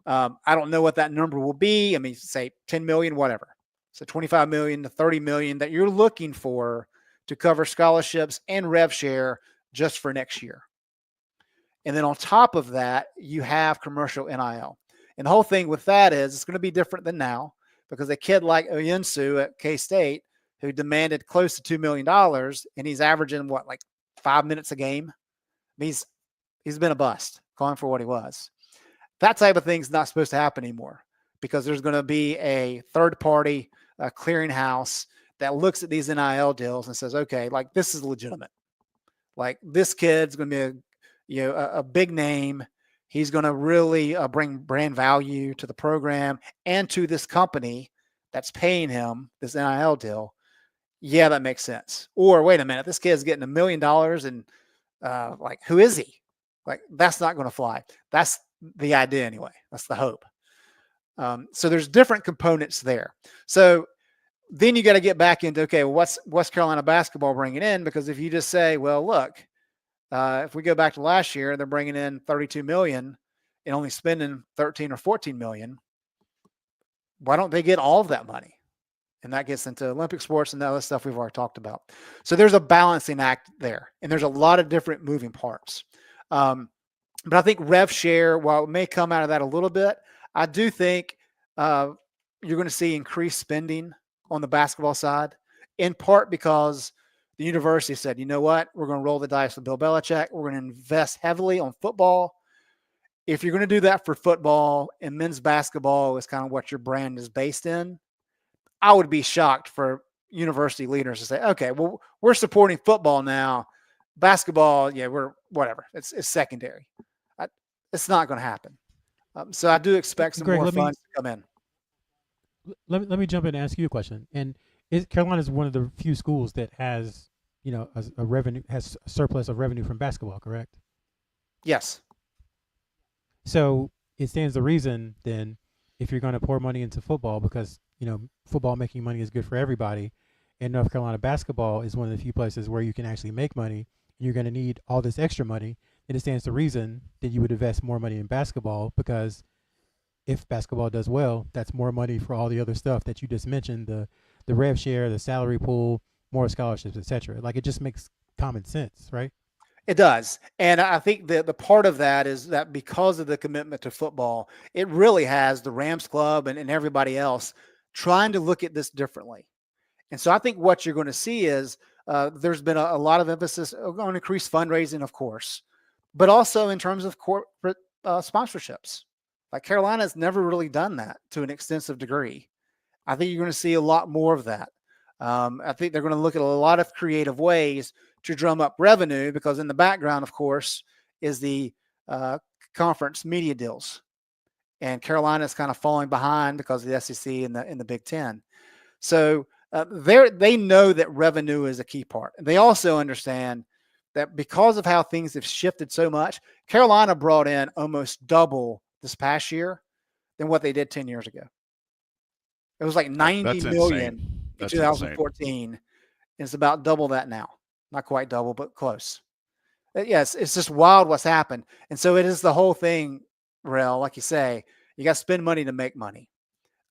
I don't know what that number will be. I mean, say 10 million, whatever. So 25 million to 30 million that you're looking for to cover scholarships and rev share just for next year. And then on top of that, you have commercial NIL. And the whole thing with that is it's going to be different than now because a kid like UNC at K-State who demanded close to $2 million and he's averaging like 5 minutes a game. He's been a bust, calling for what he was. That type of thing's not supposed to happen anymore because there's going to be a third party clearinghouse that looks at these NIL deals and says, okay, like this is legitimate. Like this kid's going to be a big name. He's going to really bring brand value to the program and to this company that's paying him this NIL deal. Yeah, that makes sense. Or wait a minute, this kid's getting $1 million and like, who is he? Like, that's not going to fly. That's the idea anyway. That's the hope. So there's different components there. So then you got to get back into, okay, well, what's West Carolina basketball bringing in? Because if you just say, well, look, if we go back to last year, they're bringing in 32 million and only spending 13 or 14 million. Why don't they get all of that money? And that gets into Olympic sports and the other stuff we've already talked about. So there's a balancing act there, and there's a lot of different moving parts. But I think rev share, while it may come out of that a little bit, I do think you're going to see increased spending on the basketball side, in part because the university said, you know what, we're going to roll the dice with Bill Belichick. We're going to invest heavily on football. If you're going to do that for football and men's basketball is kind of what your brand is based in, I would be shocked for university leaders to say, okay, well, we're supporting football now. Basketball, yeah, we're whatever. It's secondary. It's not going to happen. So I do expect some Greg, more funds to come in. Let me jump in and ask you a question. And Carolina is one of the few schools that has, a revenue, has a surplus of revenue from basketball, correct? Yes. So it stands to reason then, if you're going to pour money into football, because football making money is good for everybody, And North Carolina basketball is one of the few places where you can actually make money. You're going to need all this extra money. And it stands to reason that you would invest more money in basketball, because if basketball does well, that's more money for all the other stuff that you just mentioned, the rev share, the salary pool, more scholarships, etc. Like, it just makes common sense, right? It does. And I think the part of that is that because of the commitment to football, it really has the Rams Club and everybody else trying to look at this differently. And so I think what you're going to see is there's been a lot of emphasis on increased fundraising, of course, but also in terms of corporate sponsorships. Like, Carolina's never really done that to an extensive degree. I think you're going to see a lot more of that. I think they're going to look at a lot of creative ways to drum up revenue, because in the background, of course, is the conference media deals. And Carolina is kind of falling behind because of the SEC and the Big Ten. So they know that revenue is a key part. They also understand that because of how things have shifted so much, Carolina brought in almost double this past year than what they did 10 years ago. It was like 90 million in 2014. And it's about double that now. Not quite double, but close. Yes, it's just wild what's happened. And so it is the whole thing, Rel, like you say, you got to spend money to make money.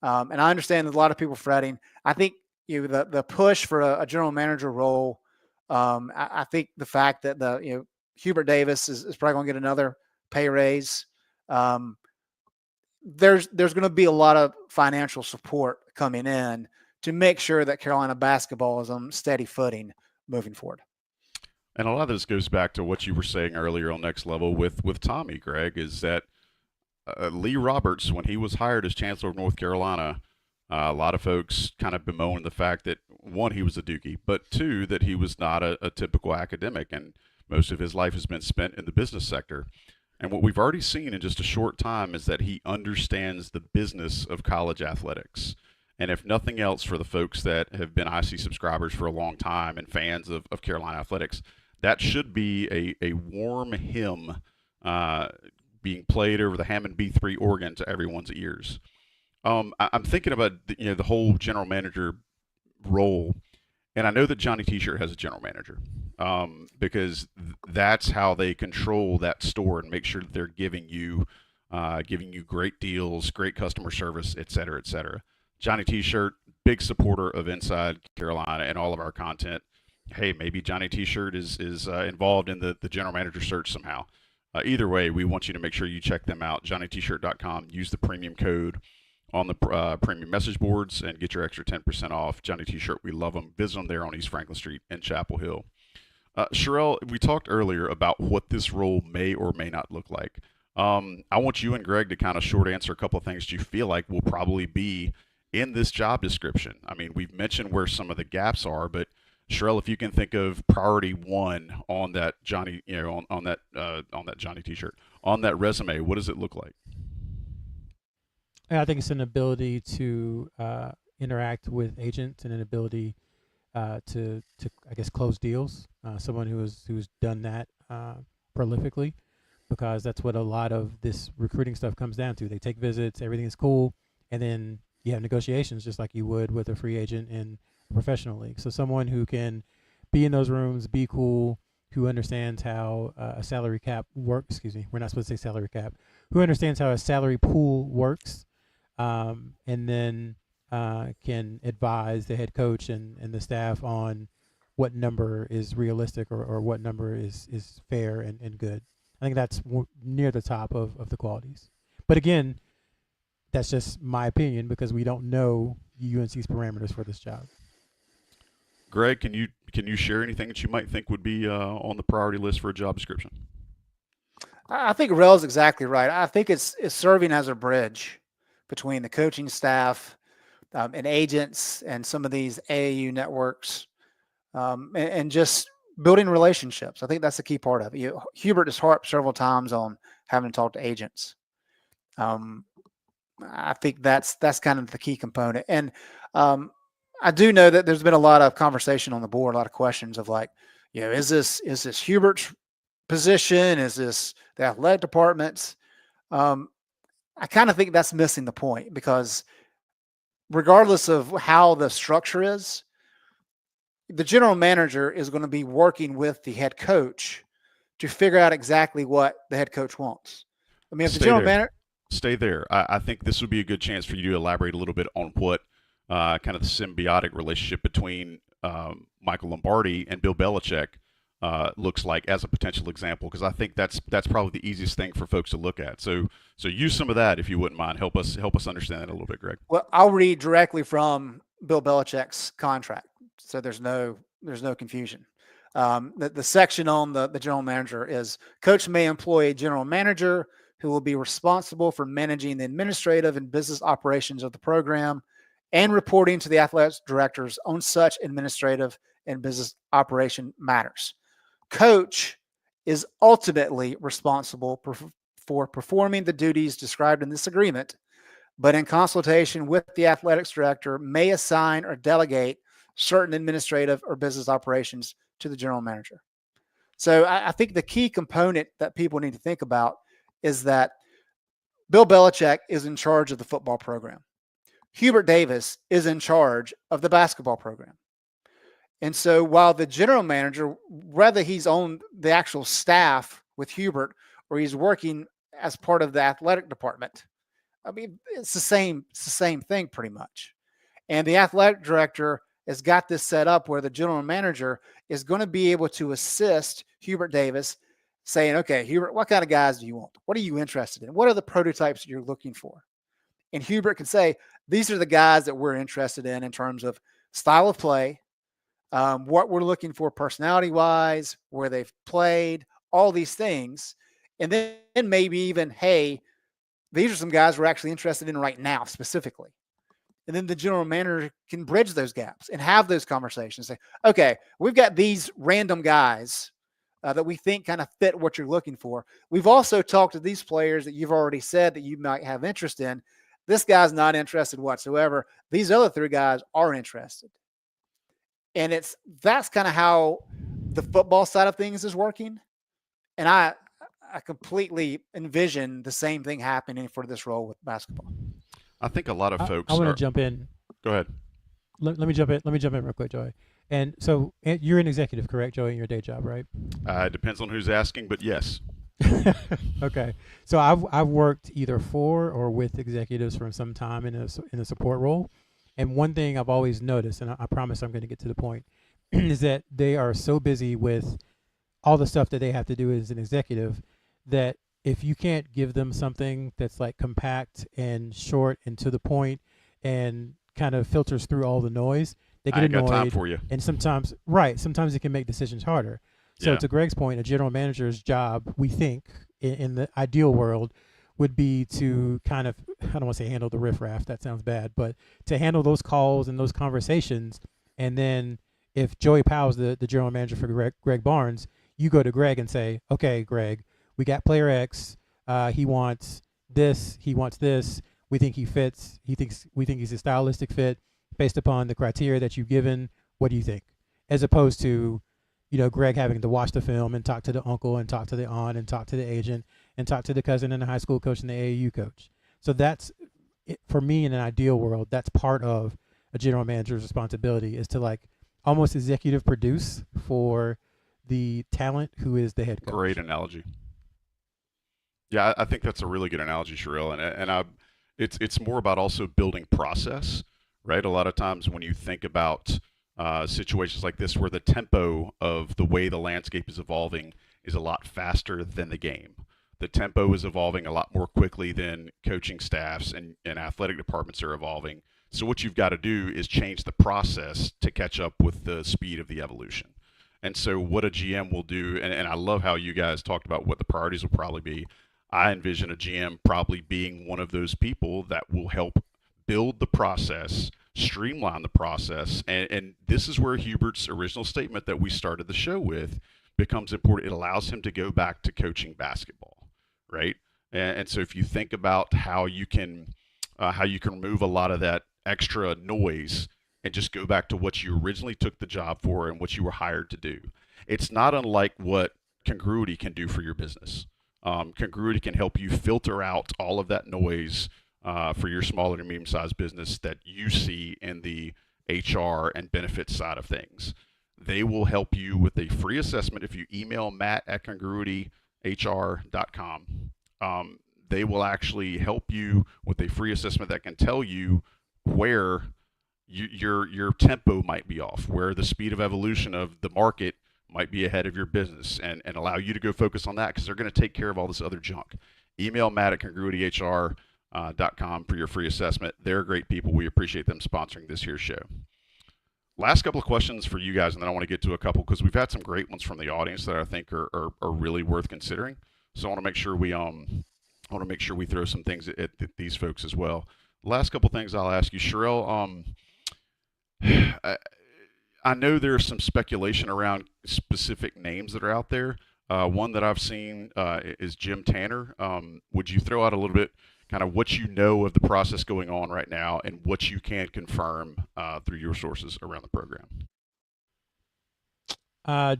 And I understand there's a lot of people fretting. I think the push for a general manager role, I think the fact that Hubert Davis is probably going to get another pay raise. There's going to be a lot of financial support coming in to make sure that Carolina basketball is on steady footing moving forward. And a lot of this goes back to what you were saying earlier on Next Level with Tommy, Greg, is that Lee Roberts, when he was hired as Chancellor of North Carolina, a lot of folks kind of bemoaned the fact that, one, he was a Dookie, but two, that he was not a typical academic, and most of his life has been spent in the business sector. And what we've already seen in just a short time is that he understands the business of college athletics. And if nothing else, for the folks that have been IC subscribers for a long time and fans of Carolina athletics, that should be a warm hymn being played over the Hammond B3 organ to everyone's ears. I'm thinking about the whole general manager role, and I know that Johnny T-Shirt has a general manager because that's how they control that store and make sure that they're giving you great deals, great customer service, et cetera, et cetera. Johnny T-Shirt, big supporter of Inside Carolina and all of our content. Hey, maybe Johnny T-Shirt is involved in the general manager search somehow. Either way, we want you to make sure you check them out, johnnytshirt.com. Use the premium code on the premium message boards and get your extra 10% off. Johnny T-Shirt, we love them. Visit them there on East Franklin Street in Chapel Hill. Sherrell, we talked earlier about what this role may or may not look like. I want you and Greg to kind of short answer a couple of things that you feel like will probably be in this job description. I mean, we've mentioned where some of the gaps are, but Sherrell, if you can think of priority one on that Johnny, on that Johnny T-Shirt, on that resume, what does it look like? I think it's an ability to interact with agents and an ability to I guess close deals. Someone who's done that prolifically, because that's what a lot of this recruiting stuff comes down to. They take visits, everything is cool, and then you have negotiations just like you would with a free agent in a professional league. So someone who can be in those rooms, be cool, who understands how a salary cap works. Excuse me, we're not supposed to say salary cap. Who understands how a salary pool works, and then can advise the head coach and the staff on what number is realistic or what number is fair and good. I think that's near the top of the qualities. But again, that's just my opinion because we don't know UNC's parameters for this job. Greg, can you share anything that you might think would be on the priority list for a job description? I think Rel's exactly right. I think it's serving as a bridge between the coaching staff and agents and some of these AAU networks, and just building relationships. I think that's the key part of it. Hubert has harped several times on having to talk to agents. I think that's kind of the key component. And I do know that there's been a lot of conversation on the board, a lot of questions of like, is this Hubert's position? Is this the athletic department's? I kind of think that's missing the point, because regardless of how the structure is, the general manager is going to be working with the head coach to figure out exactly what the head coach wants. I mean, if the general manager stay there. I think this would be a good chance for you to elaborate a little bit on what kind of the symbiotic relationship between Michael Lombardi and Bill Belichick looks like as a potential example, because I think that's probably the easiest thing for folks to look at. So use some of that if you wouldn't mind. Help us understand that a little bit, Greg. Well, I'll read directly from Bill Belichick's contract, so there's no confusion. The section on the general manager is: coach may employ a general manager who will be responsible for managing the administrative and business operations of the program and reporting to the athletic directors on such administrative and business operation matters. Coach is ultimately responsible for performing the duties described in this agreement, but in consultation with the athletics director may assign or delegate certain administrative or business operations to the general manager. So I think the key component that people need to think about is that Bill Belichick is in charge of the football program. Hubert Davis is in charge of the basketball program. And so while the general manager, whether he's on the actual staff with Hubert or he's working as part of the athletic department, I mean, it's the same thing pretty much. And the athletic director has got this set up where the general manager is going to be able to assist Hubert Davis, saying, okay, Hubert, what kind of guys do you want? What are you interested in? What are the prototypes you're looking for? And Hubert can say, these are the guys that we're interested in terms of style of play, what we're looking for personality-wise, where they've played, all these things. And then maybe even, hey, these are some guys we're actually interested in right now specifically. And then the general manager can bridge those gaps and have those conversations. Say, okay, we've got these random guys that we think kind of fit what you're looking for. We've also talked to these players that you've already said that you might have interest in. This guy's not interested whatsoever. These other three guys are interested. And that's kind of how the football side of things is working. And I completely envision the same thing happening for this role with basketball. I think a lot of folks. I want to jump in. Go ahead. Let me jump in. Let me jump in real quick, Joey. And so you're an executive, correct, Joey, in your day job, right? It depends on who's asking, but yes. Okay. So I've worked either for or with executives for some time in a support role. And one thing I've always noticed, and I promise I'm going to get to the point, is that they are so busy with all the stuff that they have to do as an executive that if you can't give them something that's like compact and short and to the point and kind of filters through all the noise, they get annoyed. I ain't got time for you. And sometimes it can make decisions harder. So to Greg's point, a general manager's job, we think, in the ideal world, would be to kind of, I don't want to say handle the riffraff, that sounds bad, but to handle those calls and those conversations. And then if Joey Powell's the general manager for Greg Barnes, you go to Greg and say, okay, Greg, we got player X. He wants this. He wants this. We think he fits. We think he's a stylistic fit based upon the criteria that you've given. What do you think? As opposed to, Greg having to watch the film and talk to the uncle and talk to the aunt and talk to the agent and talk to the cousin and the high school coach and the AAU coach. So that's, for me, in an ideal world, that's part of a general manager's responsibility, is to like almost executive produce for the talent who is the head coach. Great analogy. Yeah, I think that's a really good analogy, Sherrell, and it's more about also building process, right? A lot of times when you think about situations like this, where the tempo of the way the landscape is evolving is a lot faster than the game. The tempo is evolving a lot more quickly than coaching staffs and athletic departments are evolving. So what you've got to do is change the process to catch up with the speed of the evolution. And so what a GM will do, and I love how you guys talked about what the priorities will probably be. I envision a GM probably being one of those people that will help build the process, streamline the process, and this is where Hubert's original statement that we started the show with becomes important. It allows him to go back to coaching basketball, right? And so if you think about how you can remove a lot of that extra noise and just go back to what you originally took the job for and what you were hired to do, it's not unlike what congruity can do for your business. Congruity can help you filter out all of that noise for your smaller to medium-sized business that you see in the HR and benefits side of things. They will help you with a free assessment if you email matt@congruityhr.com. They will actually help you with a free assessment that can tell you where your tempo might be off, where the speed of evolution of the market might be ahead of your business, and allow you to go focus on that, because they're going to take care of all this other junk. Email matt@congruityhr.com for your free assessment. They're great people. We appreciate them sponsoring this here show. Last couple of questions for you guys, and then I want to get to a couple, because we've had some great ones from the audience that I think are really worth considering. So I want to make sure we throw some things at these folks as well. Last couple things I'll ask you, Sherrell. I know there's some speculation around specific names that are out there. One that I've seen is Jim Tanner. Would you throw out a little bit kind of what you know of the process going on right now and what you can confirm through your sources around the program?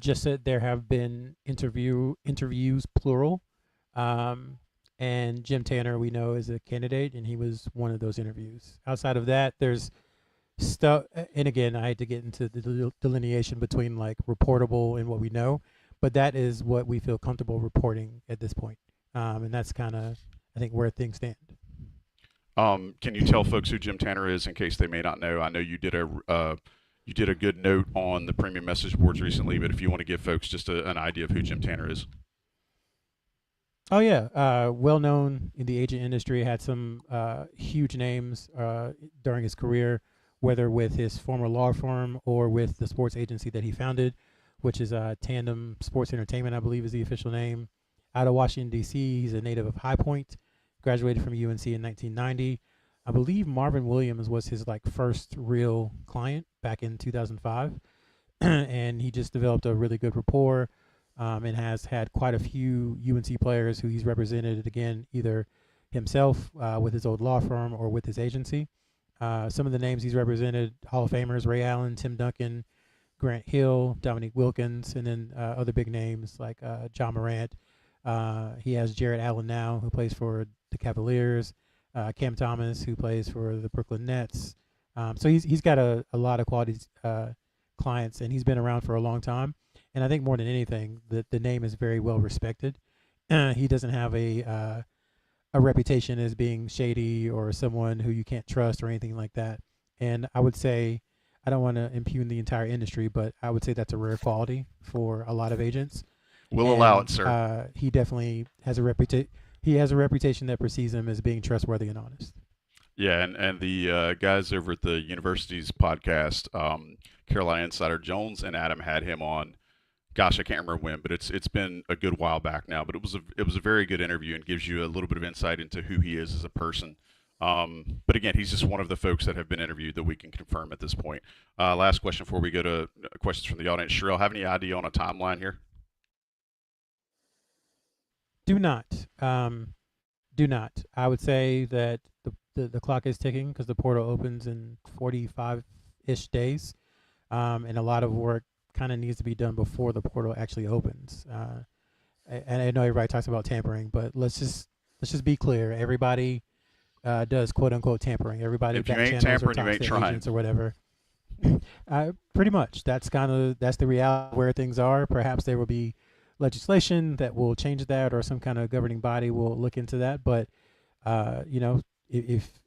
Just that there have been interviews, plural. And Jim Tanner, we know, is a candidate, and he was one of those interviews. Outside of that, there's stuff, and again, I had to get into the delineation between like reportable and what we know, but that is what we feel comfortable reporting at this point. And that's kind of, I think, where things stand. Can you tell folks who Jim Tanner is in case they may not know? I know you did a good note on the premium message boards recently, but if you want to give folks just an idea of who Jim Tanner is. Oh yeah, well known in the agent industry, had some huge names during his career, whether with his former law firm or with the sports agency that he founded, which is Tandem Sports Entertainment, I believe is the official name. Out of Washington, D.C., he's a native of High Point, graduated from UNC in 1990. I believe Marvin Williams was his like first real client back in 2005, and he just developed a really good rapport. And has had quite a few UNC players who he's represented, again, either himself with his old law firm or with his agency. Some of the names he's represented, Hall of Famers, Ray Allen, Tim Duncan, Grant Hill, Dominique Wilkins, and then other big names like John Morant. He has Jared Allen now, who plays for the Cavaliers, Cam Thomas, who plays for the Brooklyn Nets. So he's got a lot of quality clients, and he's been around for a long time. And I think more than anything, the name is very well respected. He doesn't have a reputation as being shady or someone who you can't trust or anything like that. And I would say, I don't want to impugn the entire industry, but I would say that's a rare quality for a lot of agents. We'll allow it, sir. He definitely has a reputation. He has a reputation that precedes him as being trustworthy and honest. Yeah, and the guys over at the university's podcast, Carolina Insider Jones and Adam had him on. Gosh, I can't remember when, but it's been a good while back now. But it was a very good interview and gives you a little bit of insight into who he is as a person. But again, he's just one of the folks that have been interviewed that we can confirm at this point. Last question before we go to questions from the audience. Sherrell, have any idea on a timeline here? Do not. Do not. I would say that the clock is ticking because the portal opens in 45-ish days, and a lot of work kind of needs to be done before the portal actually opens. And I know everybody talks about tampering, but let's just be clear. Everybody does quote unquote tampering. Everybody if you ain't tampering, you ain't trying, or whatever. Pretty much. That's the reality where things are. Perhaps there will be legislation that will change that, or some kind of governing body will look into that. But if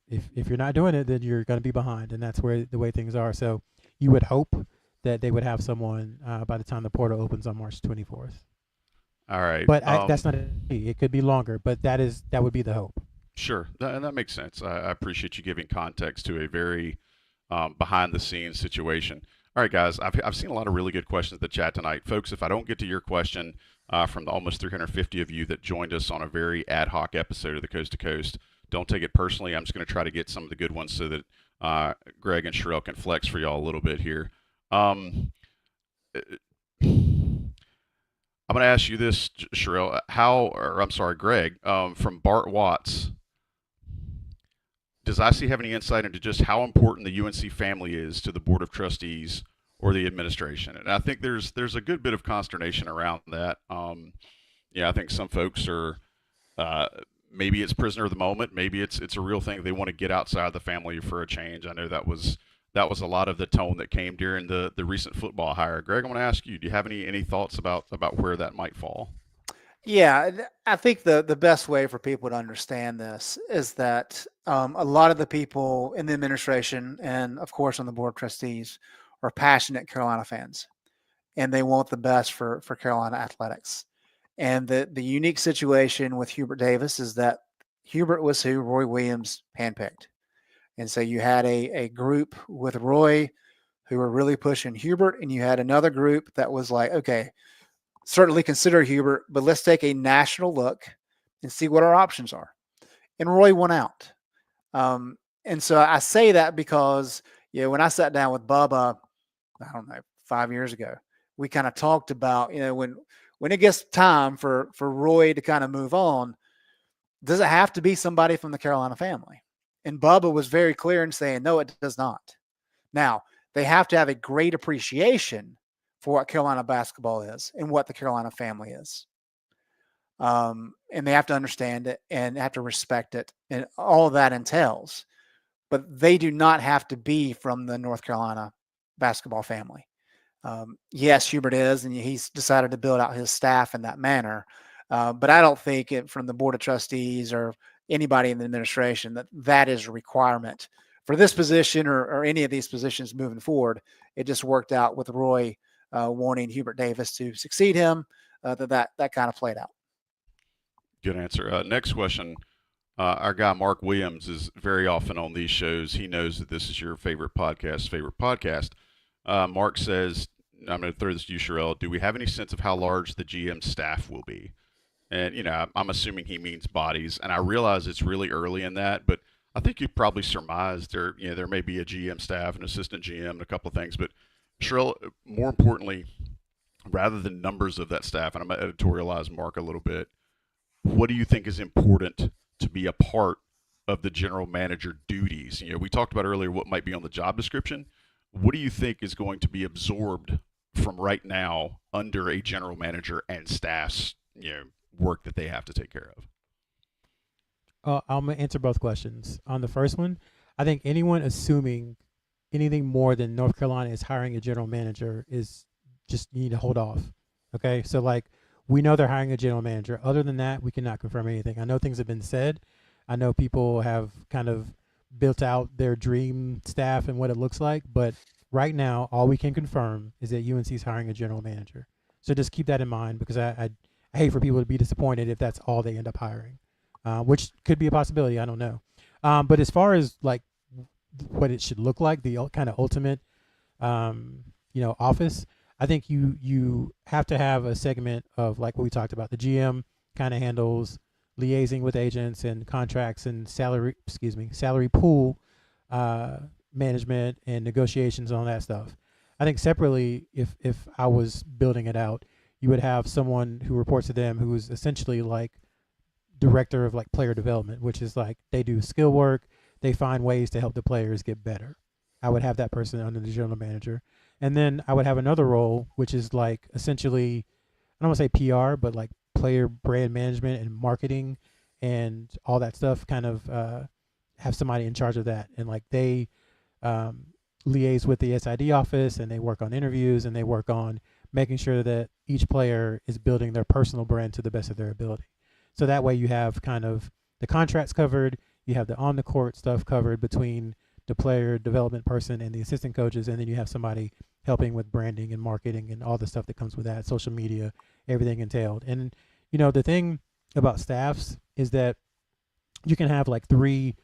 you're not doing it, then you're going to be behind, and that's where the way things are. So you would hope that they would have someone by the time the portal opens on March 24th. All right. But that's not it. Could be longer, but that would be the hope. Sure. That makes sense. I appreciate you giving context to a very behind-the-scenes situation. All right, guys, I've seen a lot of really good questions in the chat tonight. Folks, if I don't get to your question from the almost 350 of you that joined us on a very ad hoc episode of the Coast to Coast, don't take it personally. I'm just going to try to get some of the good ones so that Greg and Sherrell can flex for y'all a little bit here. I'm going to ask you this, Sherrell. Greg, from Bart Watts. Does IC have any insight into just how important the UNC family is to the Board of Trustees or the administration? And I think there's a good bit of consternation around that. I think some folks are maybe it's prisoner of the moment, maybe it's a real thing. They want to get outside the family for a change. I know that was that was a lot of the tone that came during the recent football hire. Greg, I want to ask you, do you have any thoughts about where that might fall? Yeah, I think the best way for people to understand this is that a lot of the people in the administration and, of course, on the board of trustees are passionate Carolina fans, and they want the best for Carolina athletics. And the unique situation with Hubert Davis is that Hubert was who Roy Williams handpicked. And so you had a group with Roy who were really pushing Hubert, and you had another group that was like, okay, certainly consider Hubert, but let's take a national look and see what our options are. And Roy won out. And so I say that because, when I sat down with Bubba, I don't know, 5 years ago, we kind of talked about, when it gets time for Roy to kind of move on, does it have to be somebody from the Carolina family? And Bubba was very clear in saying, no, it does not. Now, they have to have a great appreciation for what Carolina basketball is and what the Carolina family is. And they have to understand it and have to respect it and all that entails. But they do not have to be from the North Carolina basketball family. Yes, Hubert is, and he's decided to build out his staff in that manner. But I don't think from the board of trustees or anybody in the administration that is a requirement for this position or any of these positions moving forward. It just worked out with Roy wanting Hubert Davis to succeed him. That kind of played out. Good answer. Next question. Our guy Mark Williams is very often on these shows. He knows that this is your favorite podcast. Mark says, I'm going to throw this to you, Sherrell. Do we have any sense of how large the GM staff will be? And, I'm assuming he means bodies. And I realize it's really early in that, but I think you probably surmised there may be a GM staff, an assistant GM, and a couple of things. But Sherrell, more importantly, rather than numbers of that staff, and I'm going to editorialize Mark a little bit, what do you think is important to be a part of the general manager duties? We talked about earlier what might be on the job description. What do you think is going to be absorbed from right now under a general manager and staff's work that they have to take care of? I'm going to answer both questions. On the first one, I think anyone assuming anything more than North Carolina is hiring a general manager is just, you need to hold off. Okay, so we know they're hiring a general manager. Other than that, we cannot confirm anything. I know things have been said. I know people have kind of built out their dream staff and what it looks like. But right now, all we can confirm is that UNC is hiring a general manager. So just keep that in mind, because I hate for people to be disappointed if that's all they end up hiring, which could be a possibility. I don't know. But as far as what it should look like, the kind of ultimate, office, I think you have to have a segment of what we talked about. The GM kind of handles liaising with agents and contracts and salary pool management and negotiations and all that stuff. I think separately, if I was building it out, you would have someone who reports to them who is essentially director of player development, which is they do skill work, they find ways to help the players get better. I would have that person under the general manager. And then I would have another role, which is essentially, I don't want to say PR, but player brand management and marketing and all that stuff, kind of have somebody in charge of that. And they liaise with the SID office, and they work on interviews, and they work on making sure that each player is building their personal brand to the best of their ability. So that way you have kind of the contracts covered, you have the on-the-court stuff covered between the player development person and the assistant coaches, and then you have somebody helping with branding and marketing and all the stuff that comes with that, social media, everything entailed. And, the thing about staffs is that you can have 3,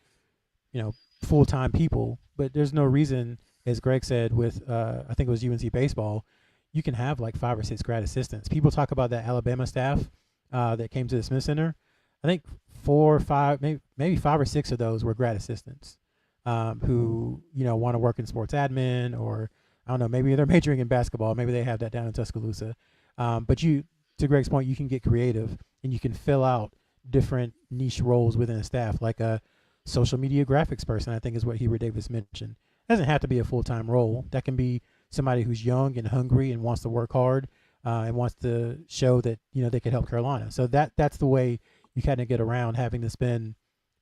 full-time people, but there's no reason, as Greg said, with, I think it was UNC baseball, you can have 5 or 6 grad assistants. People talk about that Alabama staff that came to the Smith Center. I think 4 or 5, maybe 5 or 6 of those were grad assistants who, want to work in sports admin, or I don't know, maybe they're majoring in basketball. Maybe they have that down in Tuscaloosa. But to Greg's point, you can get creative and you can fill out different niche roles within a staff, like a social media graphics person, I think is what Hubert Davis mentioned. It doesn't have to be a full-time role. That can be somebody who's young and hungry and wants to work hard and wants to show that, they can help Carolina. So that's the way you kind of get around having to spend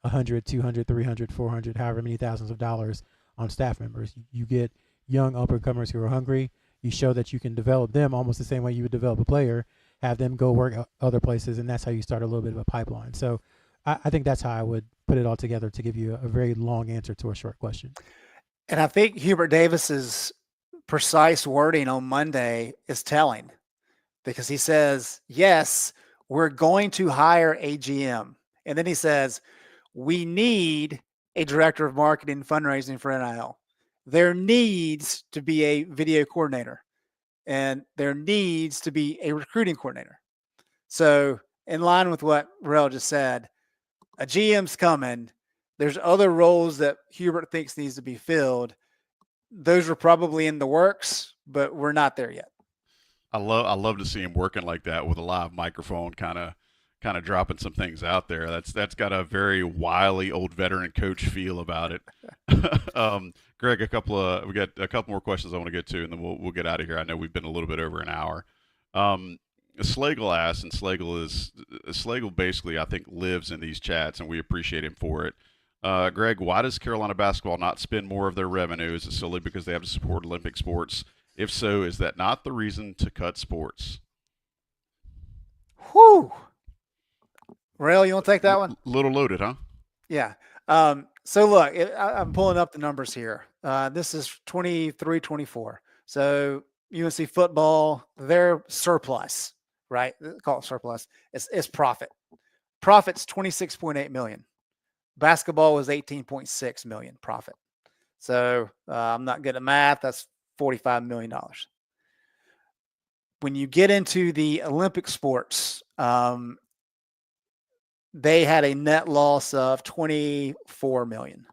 $100, $200, $300, $400, however many thousands of dollars on staff members. You get young up-and-comers who are hungry. You show that you can develop them almost the same way you would develop a player, have them go work other places, and that's how you start a little bit of a pipeline. So I think that's how I would put it all together to give you a very long answer to a short question. And I think Hubert Davis's precise wording on Monday is telling, because he says, yes, we're going to hire a GM. And then he says, we need a director of marketing fundraising for NIL. There needs to be a video coordinator, and there needs to be a recruiting coordinator. So in line with what Rel just said, a GM's coming. There's other roles that Hubert thinks needs to be filled. Those are probably in the works, but we're not there yet. I love to see him working like that with a live microphone, kind of dropping some things out there. That's got a very wily old veteran coach feel about it. Greg, we got a couple more questions I want to get to, and then we'll get out of here. I know we've been a little bit over an hour. Slagle asked, and Slagle basically, I think, lives in these chats, and we appreciate him for it. Greg, why does Carolina basketball not spend more of their revenue? Is it solely because they have to support Olympic sports? If so, is that not the reason to cut sports? Whew. Rail, you want to take that one? Little loaded, huh? Yeah. So look, I'm pulling up the numbers here. This is 23-24. So UNC football, their surplus, right? They call it surplus. It's profit. Profit's $26.8 million. Basketball was $18.6 million profit. So I'm not good at math. That's $45 million. When you get into the Olympic sports, they had a net loss of $24 million.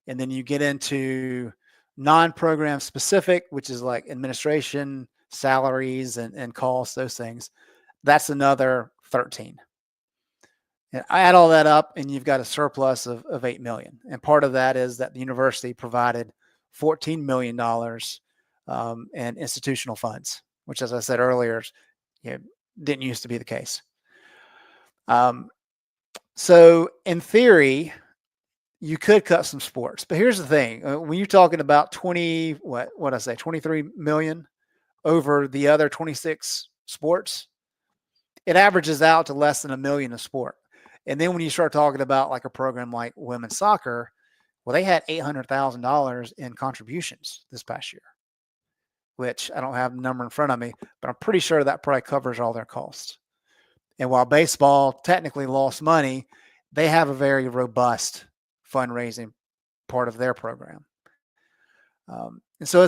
And then you get into non-program specific, which is like administration, salaries, and costs, those things. That's another 13. And I add all that up, and you've got a surplus of $8 million. And part of that is that the university provided $14 million in institutional funds, which, as I said earlier, didn't used to be the case. So in theory, you could cut some sports, but here's the thing: when you're talking about 23 million over the other 26 sports, it averages out to less than $1 million a sport. And then when you start talking about like a program like women's soccer, well, they had $800,000 in contributions this past year, which I don't have the number in front of me, but I'm pretty sure that probably covers all their costs. And while baseball technically lost money, they have a very robust fundraising part of their program. And so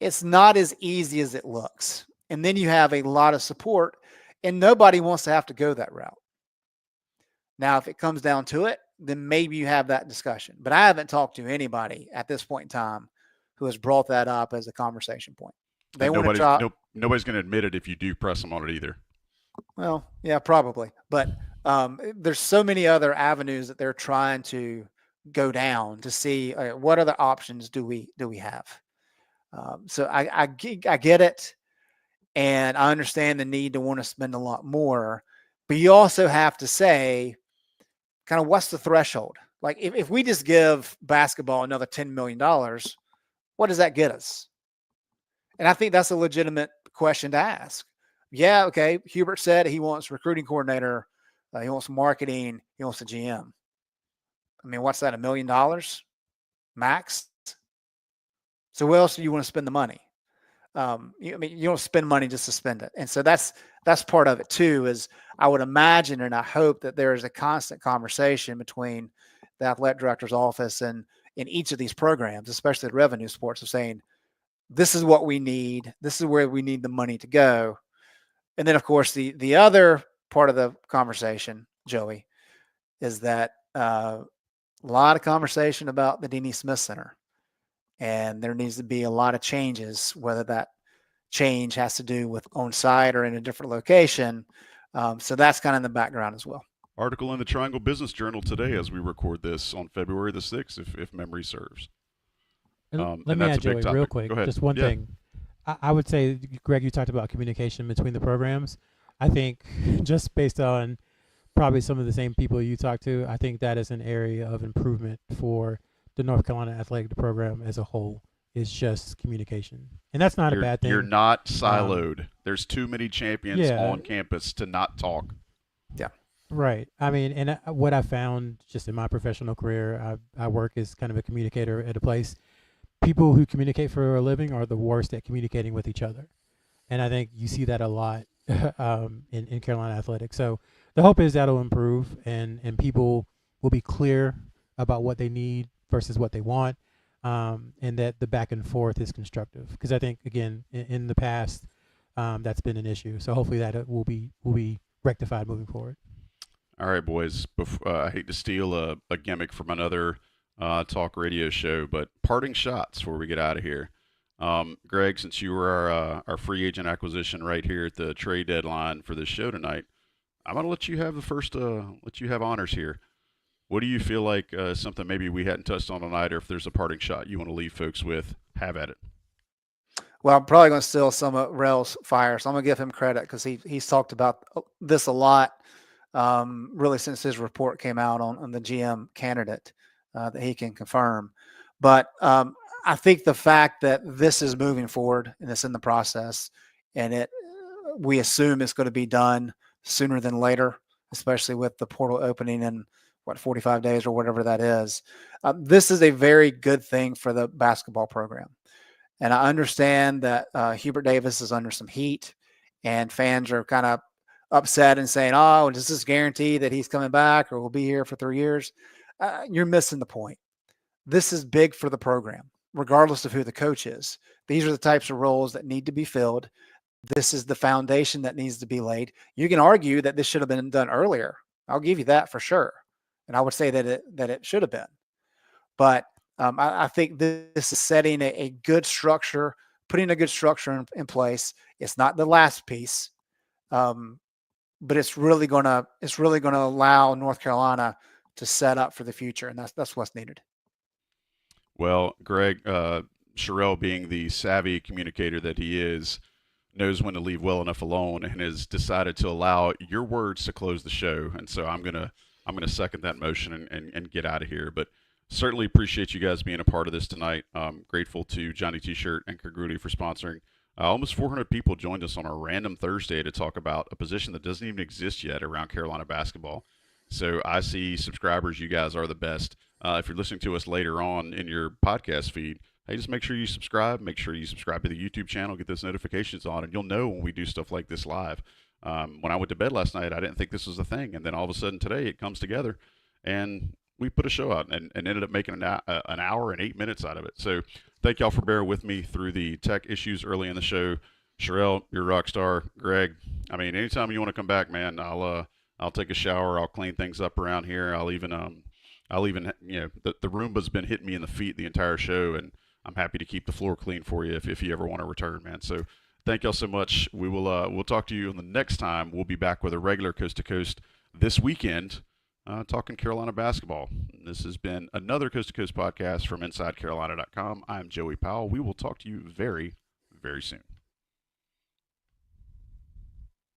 it's not as easy as it looks. And then you have a lot of support, and nobody wants to have to go that route. Now, if it comes down to it, then maybe you have that discussion. But I haven't talked to anybody at this point in time who has brought that up as a conversation point. They want to try. Nobody's going to admit it if you do press them on it either. Well, yeah, probably. But there's so many other avenues that they're trying to go down to see what other options do we have. So I get it, and I understand the need to want to spend a lot more, but you also have to say, kind of, what's the threshold? Like if we just give basketball another $10 million, what does that get us? And I think that's a legitimate question to ask. Yeah, okay. Hubert said he wants recruiting coordinator, he wants marketing, he wants a GM. I mean, what's that? $1 million max? So where else do you want to spend the money? You don't spend money just to spend it. And so that's part of it too, is I would imagine and I hope that there is a constant conversation between the athletic director's office and in each of these programs, especially the revenue sports, of saying, this is what we need. This is where we need the money to go. And then, of course, the other part of the conversation, Joey, is that a lot of conversation about the Deanie Smith Center. And there needs to be a lot of changes, whether that change has to do with on site or in a different location. So that's kind of in the background as well. Article in the Triangle Business Journal today as we record this on February the 6th, if memory serves. Let me add, Joey, real quick, just one thing. I would say, Greg, you talked about communication between the programs. I think just based on probably some of the same people you talked to, I think that is an area of improvement for the North Carolina athletic program as a whole is just communication, and that's not a bad thing. You're not siloed. There's too many champions on campus to not talk. Yeah. Right. I mean, and what I found just in my professional career, I work as kind of a communicator at a place. People who communicate for a living are the worst at communicating with each other. And I think you see that a lot in Carolina athletics. So the hope is that'll improve and people will be clear about what they need versus what they want, and that the back and forth is constructive. Because I think, again, in the past, that's been an issue. So hopefully that will be rectified moving forward. All right, boys. I hate to steal a gimmick from another talk radio show, but parting shots before we get out of here. Greg, since you were our free agent acquisition right here at the trade deadline for this show tonight, I'm going to let you have the first, let you have honors here. What do you feel like something maybe we hadn't touched on tonight, or if there's a parting shot you want to leave folks with, have at it. Well, I'm probably going to steal some of Rel's fire, so I'm going to give him credit because he's talked about this a lot, really since his report came out on the GM candidate that he can confirm. But I think the fact that this is moving forward and it's in the process, and we assume it's going to be done sooner than later, especially with the portal opening in 45 days or whatever that is. This is a very good thing for the basketball program. And I understand that Hubert Davis is under some heat and fans are kind of upset and saying, oh, does this guarantee that he's coming back or will be here for 3 years? You're missing the point. This is big for the program, regardless of who the coach is. These are the types of roles that need to be filled. This is the foundation that needs to be laid. You can argue that this should have been done earlier. I'll give you that for sure. And I would say that it should have been. But I think this is setting a good structure, putting a good structure in place. It's not the last piece, but it's really gonna allow North Carolina to set up for the future, and that's what's needed. Well, Greg, Sherrell, being the savvy communicator that he is, knows when to leave well enough alone, and has decided to allow your words to close the show. And so I'm gonna second that motion and get out of here. But certainly appreciate you guys being a part of this tonight. Grateful to Johnny T-Shirt and Congruity for sponsoring. Almost 400 people joined us on a random Thursday to talk about a position that doesn't even exist yet around Carolina basketball. So I see subscribers, you guys are the best. If you're listening to us later on in your podcast feed, hey, just make sure you subscribe. Make sure you subscribe to the YouTube channel, get those notifications on, and you'll know when we do stuff like this live. When I went to bed last night, I didn't think this was a thing. And then all of a sudden today it comes together, and we put a show out and ended up making an hour and 8 minutes out of it. So thank y'all for bearing with me through the tech issues early in the show. Sherrell, you're a rock star. Greg, I mean, anytime you want to come back, man, I'll take a shower. I'll clean things up around here. I'll even you know, the Roomba's been hitting me in the feet the entire show, and I'm happy to keep the floor clean for you if you ever want to return, man. So thank y'all so much. We'll talk to you on the next time. We'll be back with a regular Coast to Coast this weekend, talking Carolina basketball. This has been another Coast to Coast podcast from InsideCarolina.com. I'm Joey Powell. We will talk to you very, very soon.